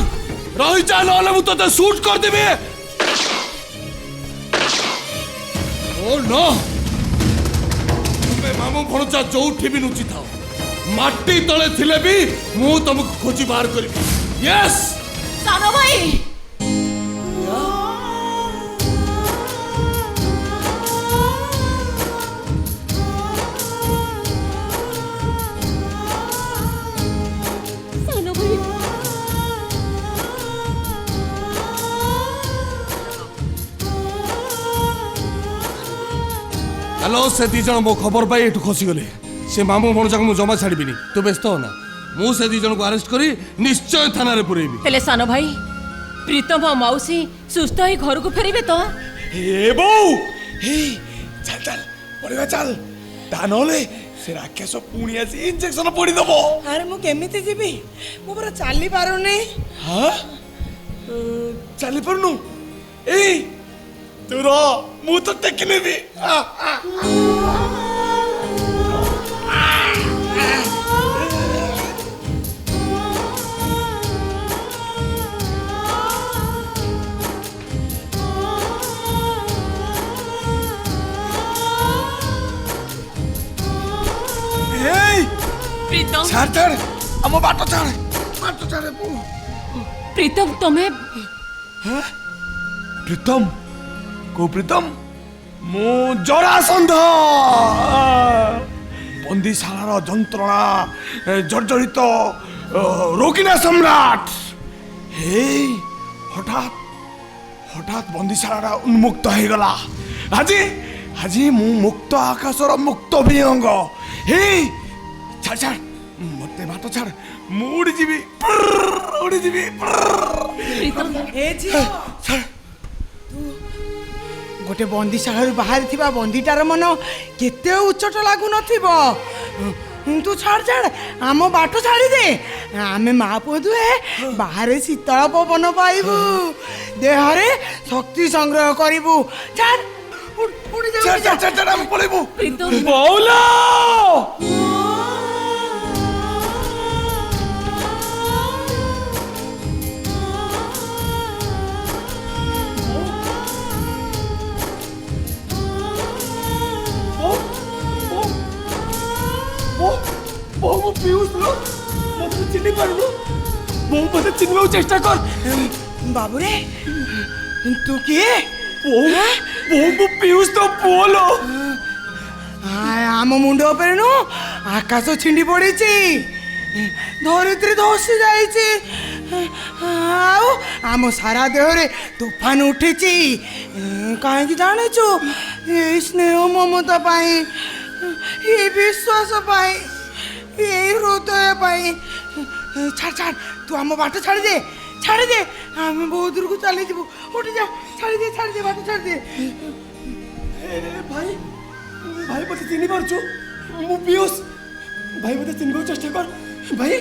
रही जा नहले मु तते शूट कर देबे ओ नो तुम्हें मामू भणजा जोठी भी नुची थाओ माटी तले थिले भी मु तुमको खोजी बाहर करिबी यस सानो भाई सानो भाई हेलो से दी जन मो खबर पाई एठू खसी गले से मामू भणजा को मु जमा छाड़ीबिनी तू व्यस्त हो ना मु से दी जन को अरेस्ट करी निश्चय थाना रे पुरेबी हेले सानो भाई प्रीतम और मौसी सुस्थ ही घर को फेरिबे तो ए बौ हे चल चल पड़ेगा चल ता नले से राक्षस पुणी आसी इंजेक्शन पड़ी दबो अरे मु केमिति जीबी मु बरा चाली पारुनी हां चली परनु ए तू रो मु तो टेकने भी प्रीतम छाड़ छाड़ हम बाटो छाड़ प्रीतम तुम्हें प्रीतम को प्रीतम मु जरासंध बंदीशालार जंत्रणा जर्जरित रोगिना सम्राट हे हठात हठात बंदीशाला उन्मुक्त हो गला आज आज मु मुक्त आकाशर मुक्त विहंग हे छाड़ छाड़ मते बाटो छाड़ मु उड़ी जीवी प्रीतम ए झियो छाड़ गोटे बंदीशाला बाहर थिबा बंदीटार मन केते उच्चट लागु नथिबो तू छाड़ छाड़ आम बाट छाड़ी दे आमे मा पुଅ दुहे बाहर शीतल पवन पाइबू देहरे शक्ति संग्रह करिबू छाड़ उड़ी छाड़ जा छाड़ छाड़ हम पळेबू प्रीतम बोलो बहु पीयूष लो मत चिन्ह पारनु बहु मत चिन्हवा चेष्टा कर बाबू रे तू किए बहु पीयूष तो बोलो आम मुंड ଉପରେ नु आकाश छिंडी पड़ीची धरित्री धसी जाइची आउ आम सारा देहरे तूफान उठीची कहीं जानिछु ये स्नेह ममता पाई ये विश्वास पाई ये हृदय पाई छाड़ छाड़ तू आम बाट छाड़ दे आम बहुत दूर को चली जीवु उठ जा छाड़ दे बाट छाड़ दे भाई भाई मत चिन्ह पारछु मु पीयूष भाई मत चिन्ह चेष्टा कर भाई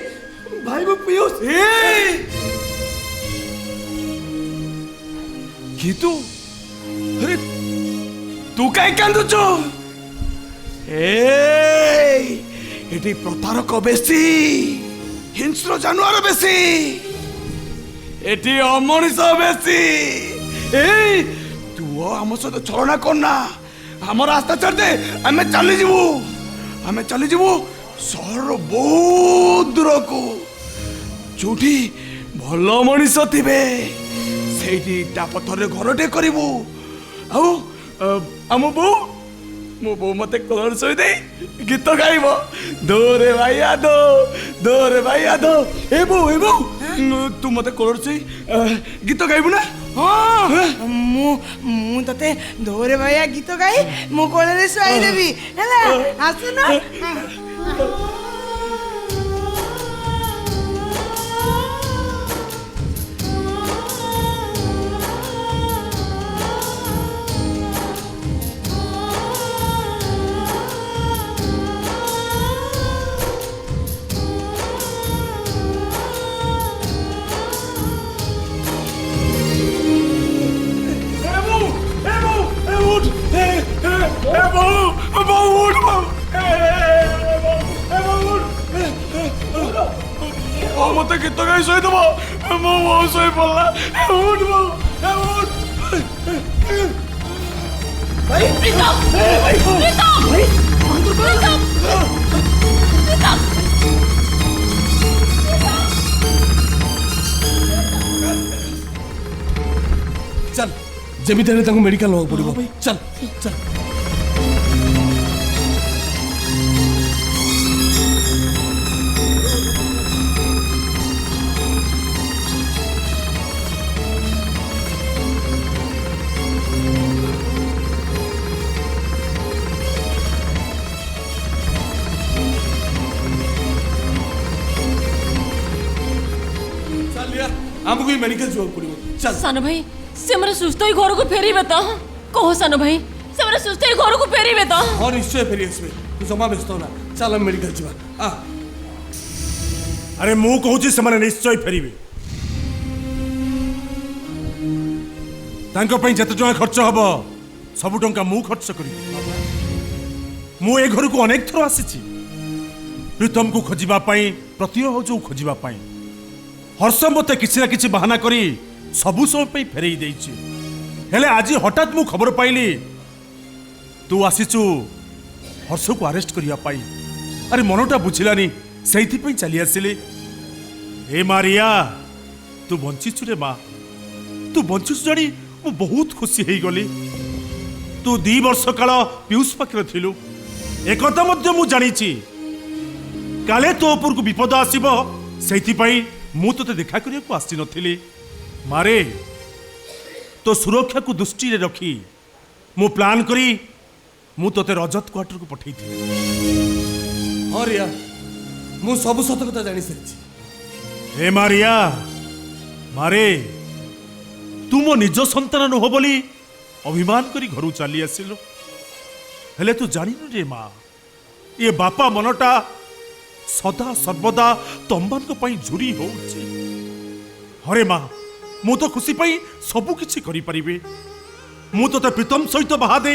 भाई मु पीयूष की तू अरे तू काई कांदुछु एटी प्रतारक बेसी हिंस्र जानवर बेसी एटी अमनिष बेसी तू आम सहित छलना करना आम रास्ता छाड़ दे आमे चली जीवु सहर बहुत दूर को जोठी भल मनीष थिबे सेठी इटा पत्थर घरटे करिवु आम बो मो बो मते कलर सोई दे गीत गाइब दोरे भाई आदो ए बो तू मते कलर सोई गीत गाइबु ना हाँ ମୁଁ ତତେ ଧୋରେ ଭଳିଆ ଗୀତ ଗାଇ ମୋ କୋଳରେ ଶୁଆଇ ଦେବି ହେଲା ଆସୁନ मत गीत गाई शोद मो बहुत शोई पड़ा उठ प्रीतम प्रीतम प्रीतम प्रीतम चल जमी मेडिकल नवा पड़ो चल चल हमको मेडिकल जावा पड़ो चल सान भाई से मरे सुस्त ही घर को फेरीबे तो कहो सान भाई से मरे सुस्त ही घर को फेरीबे तो हाँ निश्चय फेरी आसबे तू जमा व्यस्त होना चल हम मेडिकल जावा आ अरे मु कहूची से निश्चय फेरिबे तांको पई जते टଙ୍କା खर्च हबो सब टଙ୍କା मु खर्च करी मु ए घर को अनेक थर आसीची प्रीतम को खोजिबा पई प्रतियो हो जो खोजिबा पई हर्ष मते किसी ना किसी बहाना करी सबु समय पे फेरई देइछि हेले आज हठात मु खबर पाइली तू आसीचु हर्ष को अरेस्ट करिया पाई अरे मनटा बुझिलानी सेइथि पे चली आसिले ए मारिया तू बंचिछु रे मां तू बंचिछु जानी मु बहुत खुशी हेई गली तू 2 वर्ष काल पीयूष पाखरे थिलु एकता मध्य मु जानिछि काले तो ऊपर को विपद आसीबो सेइथि पई मु तो देखा करिया को आसी नथिली मारे तो सुरक्षा को दृष्टि रे रखी मु प्लान करी मु तोते रजत क्वार्टर को पठई थी हाँ रिया मु सब सत कथा जानी सारी हे मारिया मारे तू मो निज संतान नुह बोली अभिमान करी घर चली आसिलु हेले तू जानिनु रे माँ ये बापा मनटा सदा सर्वदा तंबान को पई झुरी होउची हरे माँ मु तो खुशी पई सबु किछि करि परिबे मु तो प्रीतम सहित बाहा दे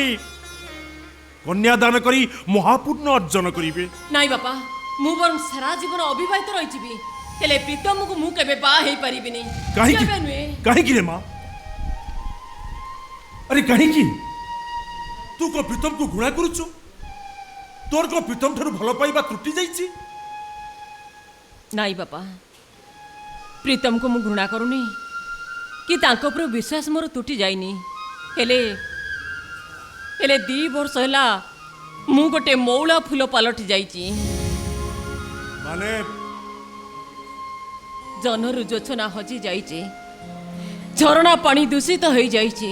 कन्यादान करी महापूर्ण अर्जन करिबे नाई बापा मु बरं सारा जीवन अविवाहित रहिजिबी हेले प्रीतम को मु केबे बा हेई परिबिनी काहे की रे माँ अरे काहे की तू को प्रीतम को घृणा करूछु तोर को प्रीतम ठारू भल पाइबा त्रुटि जाइछि नाई बापा प्रीतम को मु घृणा करूनी कि तांको पर विश्वास मोर टूटी जाइनी हेले हेले 2 वर्ष होला मु गोटे मौला फूल पलटि जाइछि माने जनरु जोछना हजी जाइछि झरणा पानी दूषित हो जाइछि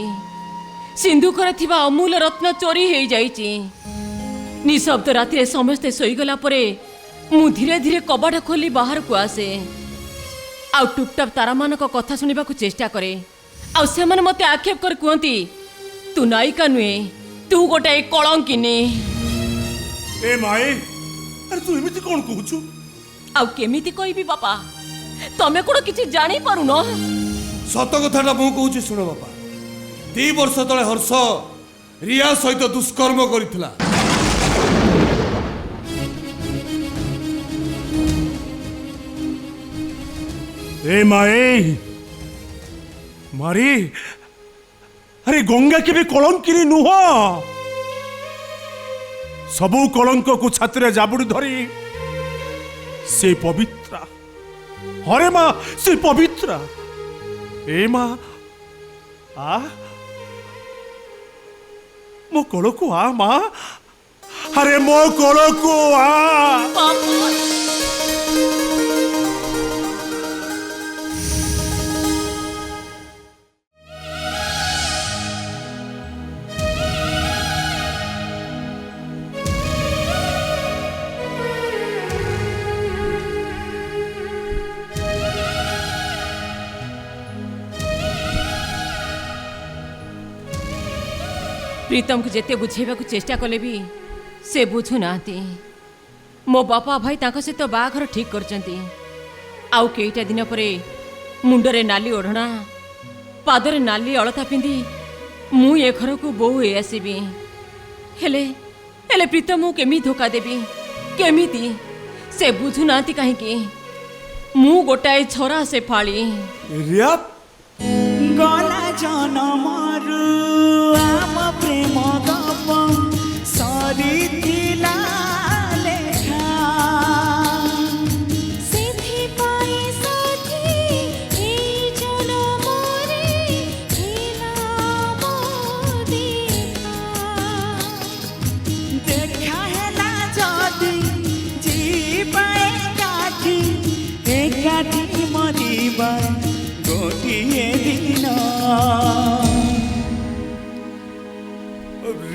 सिंधुकर थिबा अमूल्य रत्न चोरी हो जाइछि निशब्द राति समस्ते सोईगला परे मु धीरे धीरे कबाड़ खोली बाहर को आसे आउ टुपटाप तारा मानक कथा सुनिबा को चेष्टा करे आउ से मन मते आक्षेप कर कहती तू नायिका नुए तू गोटे कलंकिनी ए माए अरे तू एमिति कोन कहूछु आउ केमिति कहबी बापा तमे कोन किछि जानि पारुन सत कथाटा मु कहूछि सुन बापा 2 वर्ष तले हर्ष रिया सहित दुष्कर्म करितला ए माए मारी अरे गंगा के भी कलंकिनी नुह सबु कलंक को छात्र जाबुड़ी धरी से पवित्रा हरे माँ से पवित्रा ए माँ आ मो कोलो को आ माँ अरे मो कोलो को आ प्रीतम को जेते बुझेबा को चेष्टा कले भी से बुझु नाती। मो बापा भाई तांको सहित बाघर ठीक करचंती। आउ केईटा दिन परे मुंडरे नाली ओढ़ना पादरे नाली अलता पिंधि मु ए घर को बोहू ए आसीबी। हेले हेले प्रीतम मु केमी धोखा देबी केमिति से बुझु नाती कहीं मु गोटाए छोरा से फाड़ी। गला जनमरु आम प्रेम गप सरिथिला लेखा ସେଥିପାଇଁ ସାଥୀ ଏଇ ଜନମରେ ହେଲା ମୋ ଦେଖା। देखा हेला जदि जीवा एकाठी एकाठी मरिबा गोटिए दिन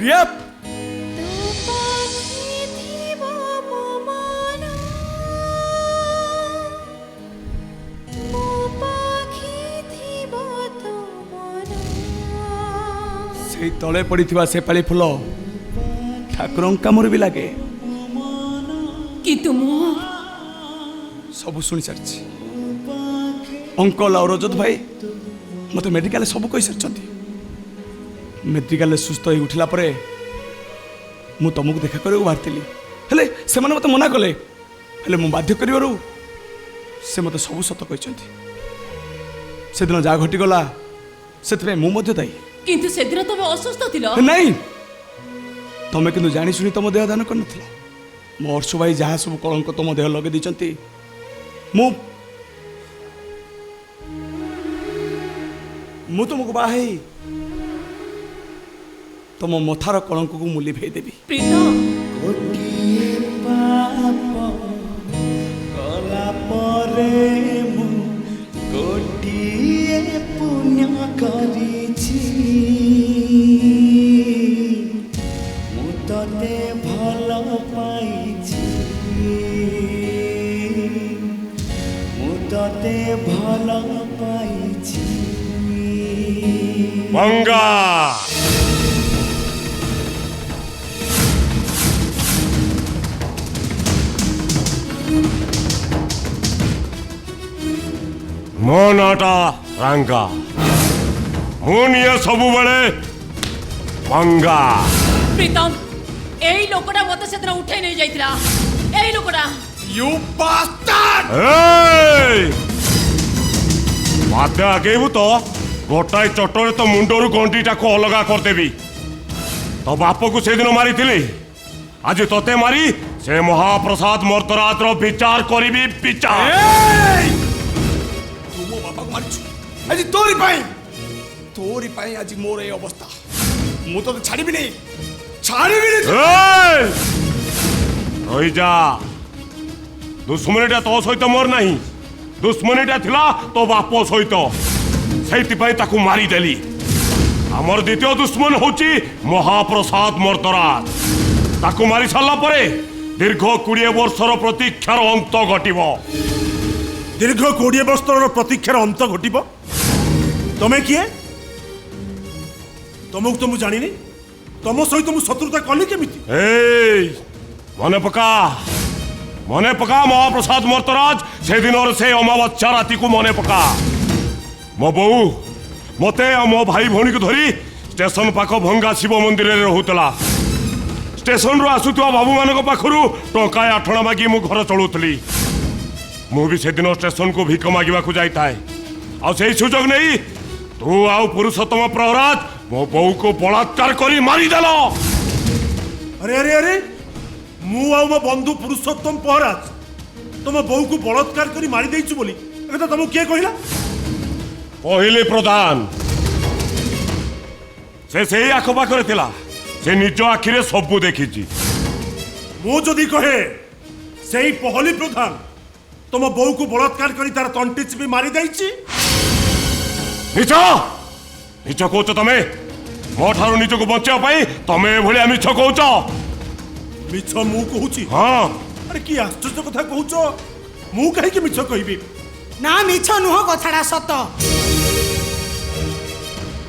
ରେପ୍ ତୋ ପାଖେ ଥିବ ମୋ ମନ ମୋ ପାଖେ ଥିବ ତୋ ମନ। ସେଇ ତଳେ ପଡ଼ିଥିବା ସେପାଳି ଫୁଲ ଠାକୁରଙ୍କ କାମରେ ବି ଲାଗେ। किंतु मु ସବୁ ଶୁଣି ସାରିଛି। ଅଙ୍କଲ ଆଉ ରଜତ ଭାଇ ମୋତେ ମେଡ଼ିକାଲରେ ସବୁ କହିସାରିଛନ୍ତି। ମେଡ଼ିକାଲରେ ସୁସ୍ଥ ହେଇ ଉଠିଲା ପରେ ମୁଁ ତମକୁ ଦେଖା କରିବାକୁ ବାହାରିଥିଲି, ହେଲେ ସେମାନେ ମୋତେ ମନା କଲେ। ହେଲେ ମୁଁ ବାଧ୍ୟ କରିବାରୁ ସେ ମୋତେ ସବୁ ସତ କହିଛନ୍ତି। ସେଦିନ ଯାହା ଘଟିଗଲା ସେଥିପାଇଁ ମୁଁ ମଧ୍ୟ ଦାୟୀ। किंतु सेदिन तमे असुस्थ थिलो। ନାଇଁ, ତମେ କିନ୍ତୁ ଜାଣି ଶୁଣି ତମ ଦେହ ଦାନ କରିନଥିଲ। ମୋ ଅର୍ଷ ଭାଇ ଯାହା ସବୁ କଳଙ୍କ ତମ ଦେହ ଲଗେଇ ଦେଇଛନ୍ତି ମୁଁ ତୁମକୁ ବାହା ହେଇ ତମ ମଥାର କଳଙ୍କକୁ ମୁଁ ଲିଭେଇ ଦେବି। प्रीतम ଗୋଟିଏ ପାପ କଲା ପରେ ମୁଁ ଗୋଟିଏ ପୁଣ୍ୟ କରିଛି। ମୁଁ ତତେ ଭଲ ପାଇଛି, ମୁଁ ତତେ ଭଲ ପାଇଛି। मंगा मो नाटा रंगा मुनिया सबु बड़े मंगा। प्रीतम एई लोकटा मते सेदिन उठे नहीं जाइतिला। एई लोकटा यू बास्टार्ड! बाध्य आगेबू तो गोटाए चटरे तो मुंडरू गंडीटा को अलगा करदेवी। तो बाप को से दिन मारी आज तोते मारी से महाप्रसाद मर्तराज रो विचार करीबी विचार। तू मो बापा को मारिछु आज तोरी पाई आज मोर ए अवस्था। मु तो छाड़ीबी नहीं रही जा। दुश्मनीटा तो सहित मोर नहीं, दुश्मनीटा थिला तो बाप सहित से ताकू मारिदेली। आमर द्वितीय दुश्मन होची महाप्रसाद मर्तराज। ताकू मारी सारा परे दीर्घ 20 वर्षर प्रतीक्षार अंत घटिब। दीर्घ 20 वर्षर प्रतीक्षार अंत घटिब। तमे किए? तुमको तो मुझे जानी तुम सहित मुझे शत्रुता कली केमिति? मने पका महाप्रसाद मर्तराज से दिन से अमावस्या राति को मने पका। मो बो मते मो भाई भौणी को धरी स्टेशन पाख भंगा शिव मंदिर रे रहूतला। स्टेशन रो आसुतवा बाबू मानक पाखरु टंका 8 मागी मु घर चलुतली। मु भी से दिन स्टेशन को भिक मागिबा को जाई थाए। आ सेही सुजोग नहीं तू आउ पुरुषोत्तम प्रहराज मो बो को बलात्कार करी मारी देलो। अरे अरे अरे मु आउ मो बंधु पुरुषोत्तम प्रहराज तुम बो को बलात्कार करी मारी देइछु बोली एटा तुम के कहिला? पहिले प्रधान से आखपाखे थिला से निज आखिरे सबू देखी। मु जदि कहे से पहली प्रधान तुम बो को बलात्कार करी तार तंटी चिपी मारी देइछि। मिछ मिछ कहूच तमे मो ठारू निज को बचा पाई तमे भलिया मिछ कहूच। मिछ मु कहूची? हाँ। अरे की आश्चर्य कथा कहूच। मु कहीं कि मिछ कहबी? ना मिछ नुह कथाटा सत।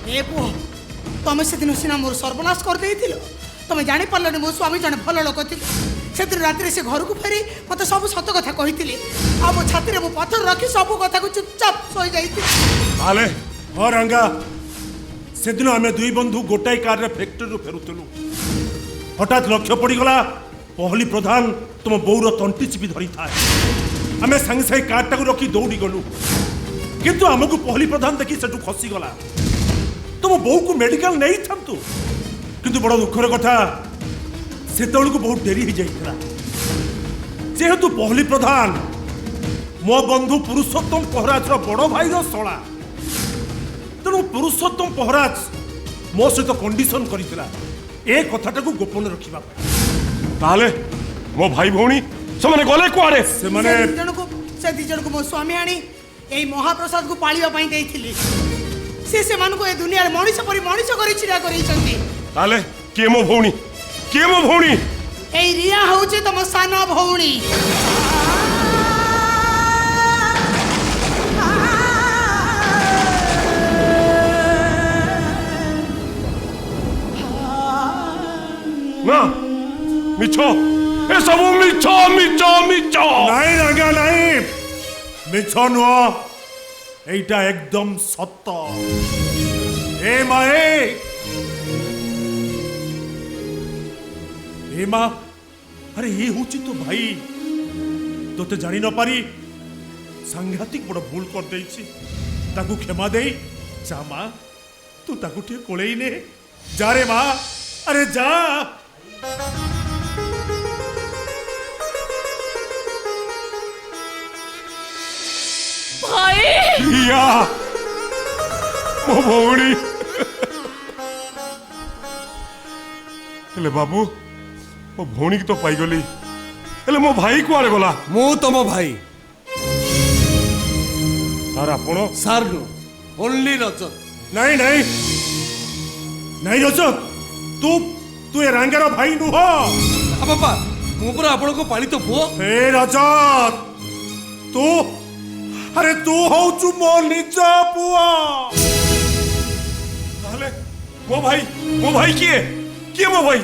ए पुओ तमें से दिन सीना मोर सर्वनाश कर देइथिलो तमें जानि पारलनि मो स्वामी जने भल लोक थिले से दिन रात्रि से घर को फेरी मते सब सत कथा कहिथिले आ मो छाती रे मो पत्थर रखी सब कथा को चुपचाप सोई जाइथिले ताले और रंगा से दिन आमे दुई बंधु गोटाई कार रे फैक्ट्री रु फेरुतलु हठात लक्ष्य पड़ीगला पहली प्रधान तुम बौर तंटी चिपी धरी थाए आमे संगे संगे कार टाकू रखी दौड़ी गलु किंतु आमको पहली प्रधान देखी सेठू खसी गला तुम बो को मेडिकल नहीं थांतु किंतु बड़ दुखर कथा से को बहुत डेरी हो जाइला जेहेतु पहली प्रधान मो बंधु पुरुषोत्तम पहराज बड़ भाई शला तेणु पुरुषोत्तम पहराज मो सहित कंडीशन करथिला ए कथाटा को गोपन रखिबा ताले मो भाई भौणी से माने गले कुआरे से माने से दी जन को मो स्वामी आनी एई महाप्रसाद को पालिबा पई देइथिले से मान को ए दुनिया रे मनीष परि मनीष करी छिरा करी छथि ताले के मो भौणी एई रिया होचे तम साना भौणी ना मिछो ए सब मिछो मिछो मिछो नहीं रंगा नहीं मिछो नुआ एटा एकदम सत्य ए माए ए माँ अरे ये होची तो भाई तो ते जानी न पारी सांघातिक बड़ भूल कर देइछि ताकू क्षमा देई जा माँ तू ताकू ठीक कोलेई ने जा रे माँ अरे जा भाई रिया मो भौणी हेले बाबू मो भौणी की तो पाई गली हेले मो भाई कुआरे गला मु तम भाई और आपण सार नु ओनली रजत नहीं नहीं नहीं रजत तू तू ए रंगार भाई नुह बापा मु पुरा आपण को पाली तो पुओ हे रजत तू अरे तू होचु मो निज पुआ ताले मो भाई किए मो भाई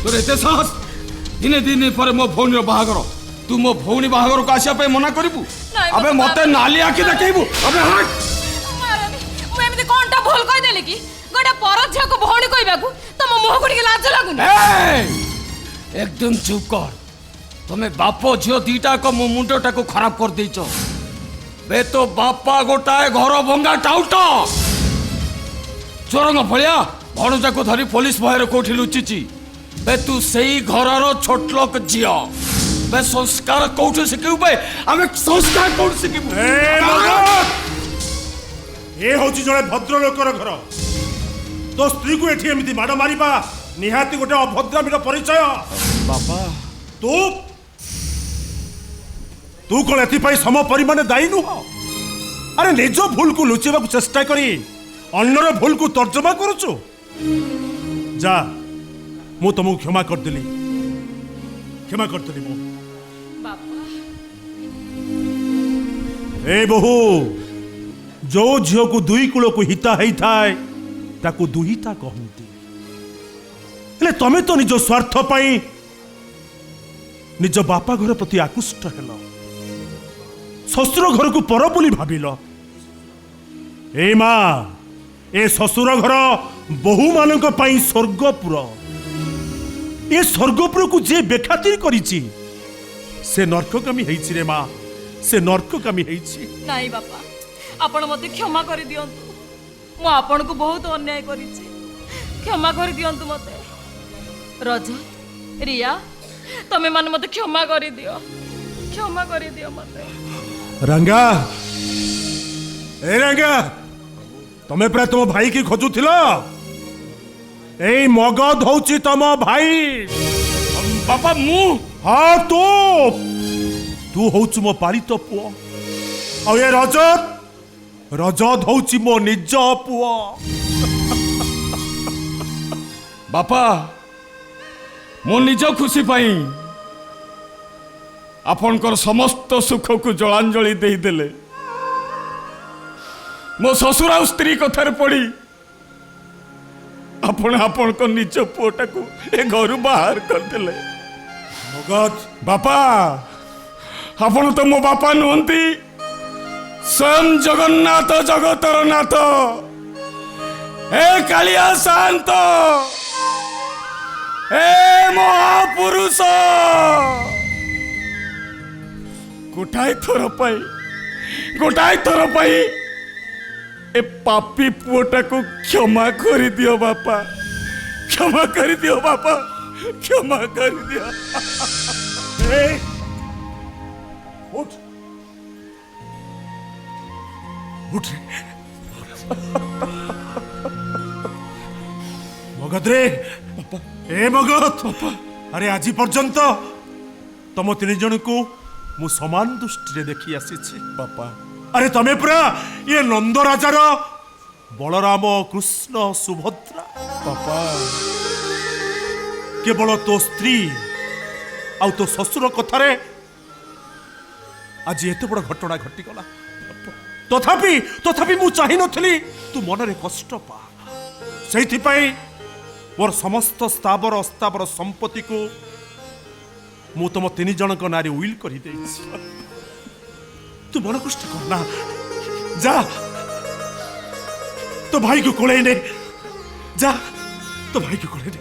तोर एते साहस दिने दिने पर मो भौणी बाहागर तू मो भौणी बाहागर को आसिया पे मना करिबू अबे मते नाली आखि देखेबू अबे हट ମୁଁ ଏମିତି କଣଟା ଭୁଲ କହିଦେଲି କି ଗୋଟେ ପର ଝିଅକୁ ଭଉଣୀ କହିବାକୁ ତମ ମୁହଁକୁ ଟିକେ ଲାଜ ଲାଗୁନି एकदम चुप कर तुम्हें बापो झियो दीटा को मो मुंडटा को खराब कर देइचो बे तो बापा गोटाए घर भंगा टाउट चोरंग भलिया भणुजा को धरी पुलिस भयर कोठी लुचिची बे तू सही घरर छोट लोक झियो बे संस्कार कोठी सिकिबू बे आमे संस्कार कोठी सिकिबू ए होची जणे भद्र लोकर घर तो स्त्री को एठी एमिति माड मारिबा निहाती गोटे अभद्रामीर परिचय बापा तू तू कौन एथि सम परिमाण दायी नुह अरे निज भूल को लुचेबा चेष्टा करी अन्यर भूल को तर्जमा करुचु जा मु तुमको क्षमा करदेली मु ए बहु जो झील को दुई कूल को हिता है थाए ताकू दुहिता कहती हेले तमे तो निज स्वार्थ पाई निज बापा घर प्रति आकृष्ट हेल शशुर घर को पर बोली भाविल ए माँ ए शशुर घर बहु मानक पाई स्वर्गपुर ए स्वर्गपुर को जे बेखातिर करिछि से नरकगामी हेछि रे माँ से नरकगामी हेछि नहीं बापा आपण मते क्षमा कर दियंतु मु आपण को बहुत अन्याय करिछि क्षमा कर दियंतु मते रजत रिया तमे माने मते क्षमा कर दियो मते रंगा ए रंगा तमे प्राय तुम भाई की खोजुथिल ए मगध होची तम भाई बापा मु हाँ तू होचु मो पालित पुओ आ ये रजत होची मो निज पुओ बापा मो निज खुशी पाई आपणकर समस्त सुख को जलांजलि देदेले मो ससुर आ स्त्री कथार पड़ी आपण को निज पुओटा को ए घर बाहर करदेले। मगध बापा आपण तो मो बापा नुहंती स्वयं जगन्नाथ जगतर नाथ हे कालिया शांत हे महापुरुष गोटाए थर पाई ए पापी पुओटा को क्षमा कर दियो बापा, क्षमा कर दियो बापा, क्षमा कर दियो। ए, उठ उठ मगध रे ए मगध अरे आज पर्यंत तुम तीन जन को मु समान दृष्टि देखी आसी बापा। अरे तमे पुरा ये नंद राजार बलराम कृष्ण सुभद्रा बापा केवल तो स्त्री आ तो ससुर कथारे आज एत बड़ घटना घटीगला। तथापि तथापि मु चाहि नथली तू मनरे कष्ट पा सेथि पई मोर समस्त स्थावर अस्तावर संपत्ति को मु तुम तीन जन को नारी उइल करी देछि। तू मन कष्ट करना जा तो भाई को कोले ने जा तो भाई को कोले ने।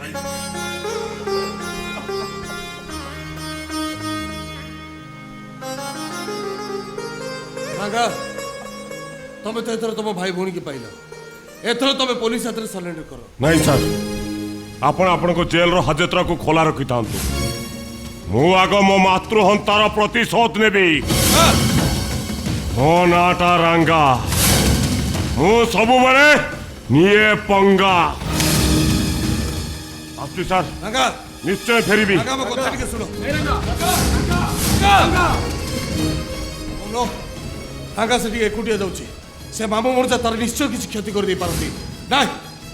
रांगा तमे तो एथर तुम भाई भौणी की पाइला एथर तमे पुलिस हाथ में सरेंडर करो। नहीं सर आपण को जेल रो हाजतरा को खोला रखी थांतु मु आग मो मातृहंतार प्रतिशोध नेबी। मो नाटा रांगा मु सब बड़े निये पंगा आसु सर रांगा निश्चय फेरीबी। रांगा मो कथा टिके सुनो रांगा से एकुटिया जाऊँ से मामू मर्जा तार निश्चय किसी क्षति कर दे पारती ना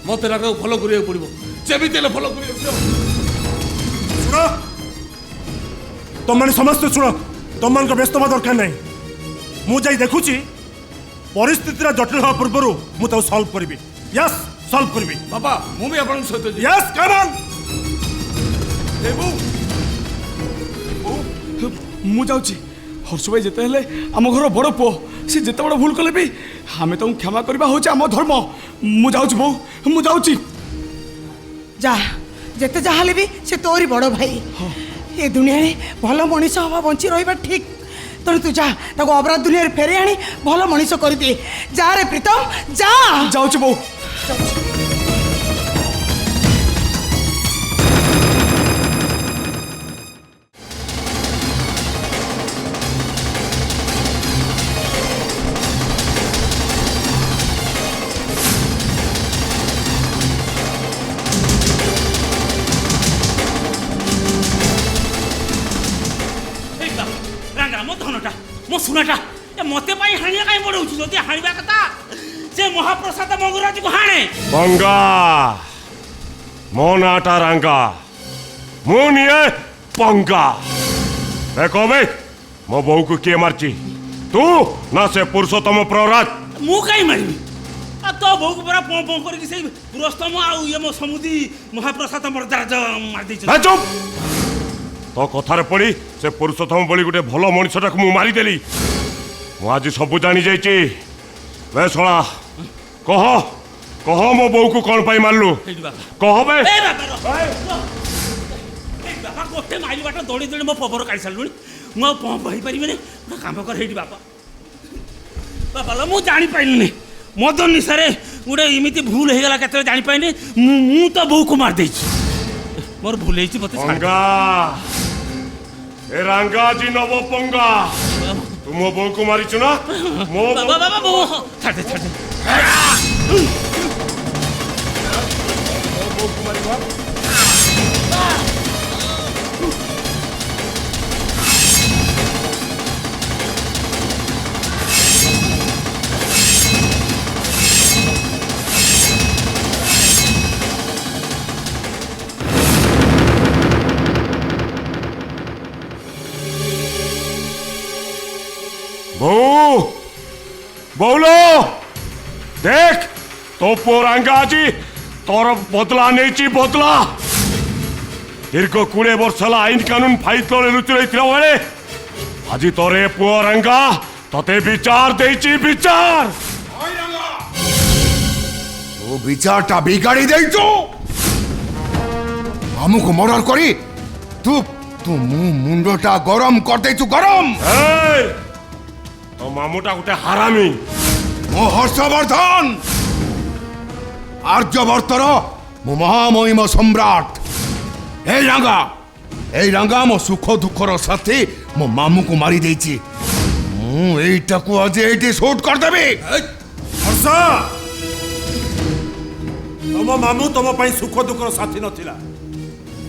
मत रांगा को फॉलो करिया पड़िबो जेमिति ले फॉलो करिया सुनो तुम मैंने समस्त सुनो तुम मन को व्यस्त दरकार नहीं मु जाई देखुची परिस्थिति जटिल हवा पूर्व मु सॉल्व करी। यस सॉल्व करी बाबा मु भी आपन सहित यस कम ऑन देबू मु जाउची हर्ष भाई जेते हेले आम घर बड़ पुओ से जेते बड़ भूल कले भी हमें तो क्षमा करबा होचे आम धर्म। मु जाउची बो मु जाउची जा जेते जाहाले भी से तोरी बड़ भाई ए दुनिया रे भल मनीष हवा बंची रहिबा ठीक तेणु तू जा ताको अपराध दुनिया फेरे आनी भल मनीष कर दे। जा रे प्रीतम जा जाउची बो मो सुनाटा ए मते पाई हानिया काई बडौछु जति हानिबा कथा से महाप्रसाद मंगराज को हाणे पंगा मो नाटा रांगा मु निये पंगा देखो बे मो बहू को किए मारची तू ना से पुरुषोत्तम प्रहराज मु काई मारिबी आ तो बहु को पूरा पों पों करके से पुरस्तम आ ये मो समुदी महाप्रसाद मर्दाज मार दै छ। चुप तो कथार पड़ी से पुरुषोत्तम बोली गोटे भल मनीषटा को मारिदेली मु आज सब जानी जाइए वे शोला कह कह मो बहू को कौन पाई मारलु कह बे ए बाबा ए बाबा गोटे माइल बाट दौड़ी दौड़ी मो पबर काढी सालुनी मु पंप होई परिबे ने गोटे काम कर हेडी बाबा बाबा लो मु जानी पाइलनी मदन निसारे गोटे इमिति भूल हे गला केते जानी पाइनी मु तो बहू को मार देई मोर भूल हेची मते पंगा ए रांगा जी नव पंगा तुम मो बहू को मारिछु ना मो बाबा बाबा मो छाड़ दे ବୋଉ ବୋଉଲୋ देख तो पोरांगा आज तोर बदला नहीं बदला दीर्घ 20 वर्ष आईन कानून फाइल तले लुचि बेले आज तोरे पोरांगा तते विचार देची विचार तो विचारटा बिगाड़ी देइचो मामू को मर्डर करी तू तू मुंडटा गरम कर देचु गरम तो मामूटा गोटे हारामी मो हर्षवर्धन आर्यवर्तर मो महामहिम सम्राट ए रंगा मो सुख दुखर साथी मो मामू को मारी देची एटा को आज एटी शूट कर देबी हर्ष तम मामू तम पई सुख दुखर साथी नथिला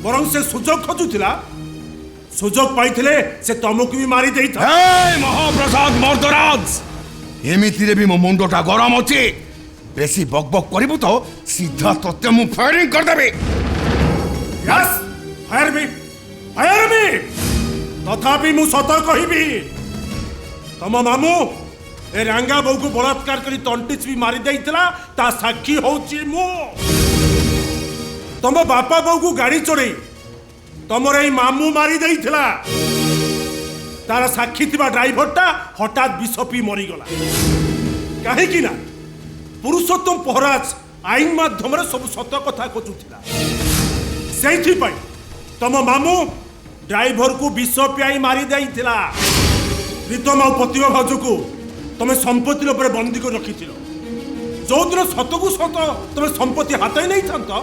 बरं से सुजोग खोजुथिला सुजोग पाइथिले से तमको भी मारी देइथा हे महाप्रसाद मर्दराज एमिति रे भी मो मुंडटा गरम अछि बेसी बकबक करिबु तो सीधा तते मु फायरिंग कर देबी यस फायर मी तथापि मु सत कहिबी तम मामू ए रंगा बहू को बलात्कार करी तंटिस भी मारी देइतला ता साक्षी होची मु तम बापा बहू को गाड़ी चढ़ई तमर ए मामू मारी देइतला तार साक्षी थिबा ड्राइवरटा हठात विष पी मरी गला काहे कि ना पुरुषोत्तम पहराज आईन माध्यम सब सत कथा कथुला सेठी पाई तम मामू ड्राइवर को विष पियाई मारी देइतला प्रीतम आ प्रतिभा भाजु को तमे संपत्ति ऊपर बंदी कर रखिथिल जो दिन सत को सत तमे संपत्ति हाथ ही नहीं था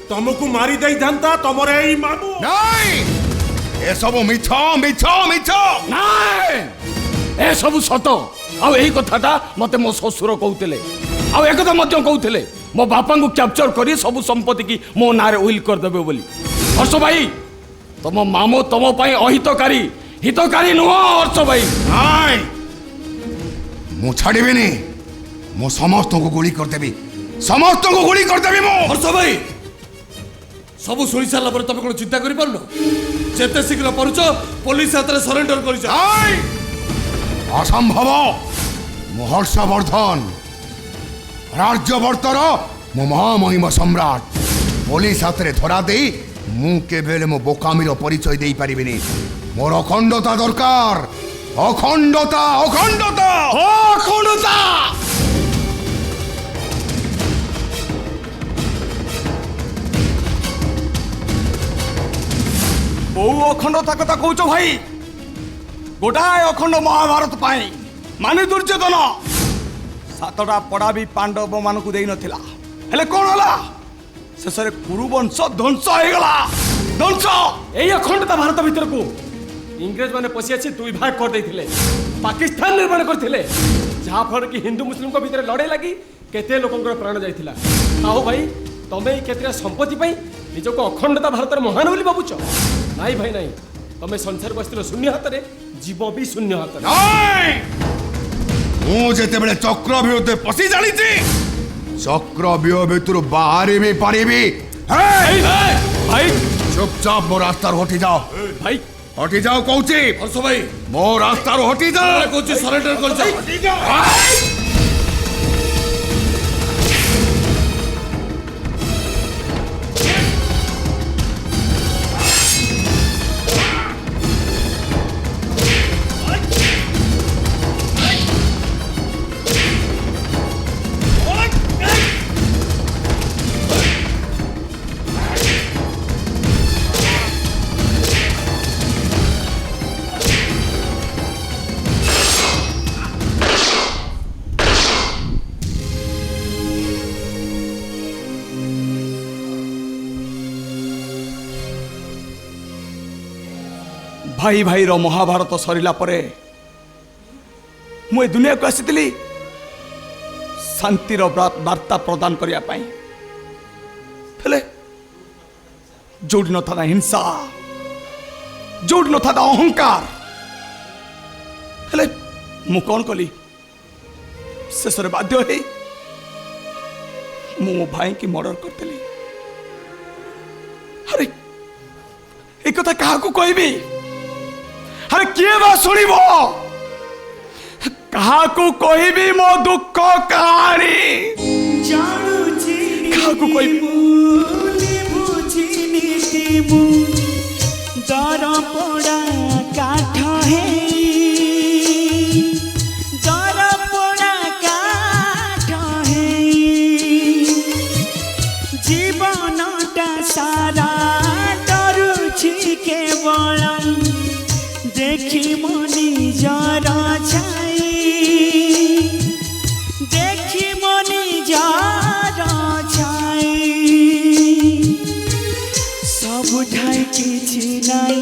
तुमको मारी दे था तमर ए मामू नहीं ए सब मिछ मिछ मिछ ନାଇଁ ଏ ସବୁ ସତ ଆଉ ଏହି କଥାଟା ମତେ ମୋ ଶ୍ୱଶୁର କହୁଥିଲେ ଆଉ ଏ କଥା ମଧ୍ୟ କହୁଥିଲେ ମୋ ବାପାଙ୍କୁ କ୍ୟାପଚର କରି ସବୁ ସମ୍ପତ୍ତି କି ମୋ ନାଁରେ ଉଇଲ୍ କରିଦେବେ ବୋଲି ହର୍ଷ ଭାଇ ତମ ମାମୁ ତମ ପାଇଁ ଅହିତକାରୀ हितकारी नुह हर्ष भाई नहीं मु छाड़बेनी मु समस्त को गोली कर देबी समस्त को गोली कर देबी मु हर्ष भाई सब शुणी सारा पर तुम कौन चिंता कर पारन जेते शीघ्र परुच पुलिस हाथ में सरेंडर कर असंभव मु हर्षवर्धन राज्यवर्तर मु महामहिम सम्राट पुलिस हाथ में धरा दे मु केबेले मो बोकामीर परिचय दे पारिबिनी मोर अखंडता दरकार अखंडता अखंडता अखंडता बहु अखंडता कथा कहूच भाई गोटाए अखंड महाभारत पाई माने दुर्योधन सातटा पड़ा भी पांडव मान को दे नथिला हेले कोन होला शेष कुरुवंश ध्वंस हो गला ध्वंस एई अखंडता भारत भीतर को इंग्रेज माने पसी आछि दुई भाग कर देथिले पाकिस्तान निर्माण करथिले जहा फल कि हिंदू मुस्लिम को भीतर लड़ाई लगी केते लोकंकर प्राण जाइथिला आओ भाई तमे केतरा संपत्ति पई निजो को अखंडता भारत महान बोली बाबुच नाही भाई नाही तमे संसार बस्तिर शून्य हाथ रे जीव भी शून्य हाथ रे नहीं मु जेते बेले चक्रव्यूह ते पसी जाली छी चक्रव्यूह भितर बाहर भी पारिबी भाई चुपचाप मो रास्ता हटी जाओ भाई हटी जाओ कहूची हर्ष भाई मो रास्ता हटी जाओ कहूची सरेंडर कर हटी जाओ भाई भाई रो महाभारत सरिला परे मु दुनिया को आसी शांतिर वार्ता प्रदान करने जोड़ी न था हिंसा जोड़ी न था अहंकार हेले मु कौन कली शेष बाध्य है मो भाई की मर्डर करती अरे एक कथा क्या कहबी अरे किए बा शुणव कहा को कोई भी मो दुख कहानी कहा को कोई दर पोड़ा काठ है दर पोड़ा काठ है जीवनटा सारा डरुछि केवल देखी मो निजर छाई देखी मो निजर छाई सबुठाई किछि नाई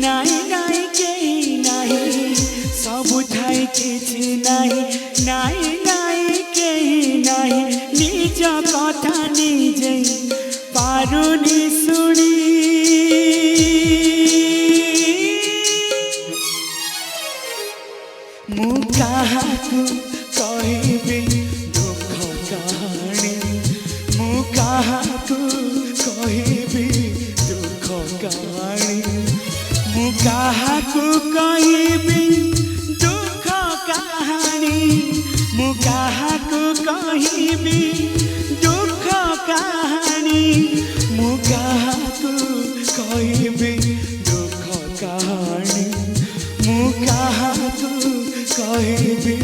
नाई नाई केही नाही सबुठाई किछि नाई नाई नाई केही नाही निज कथा निजे पारुनी सुनी मु काहाकु कहबी दुख कहानी मु काहाकु कहबी दुख कहानी मु काहाकु कहबी दुख कहानी मु काहाकु कहबी दुख कहानी मु काहाकु कहबी दुख कहानी मु काहाकु कहबी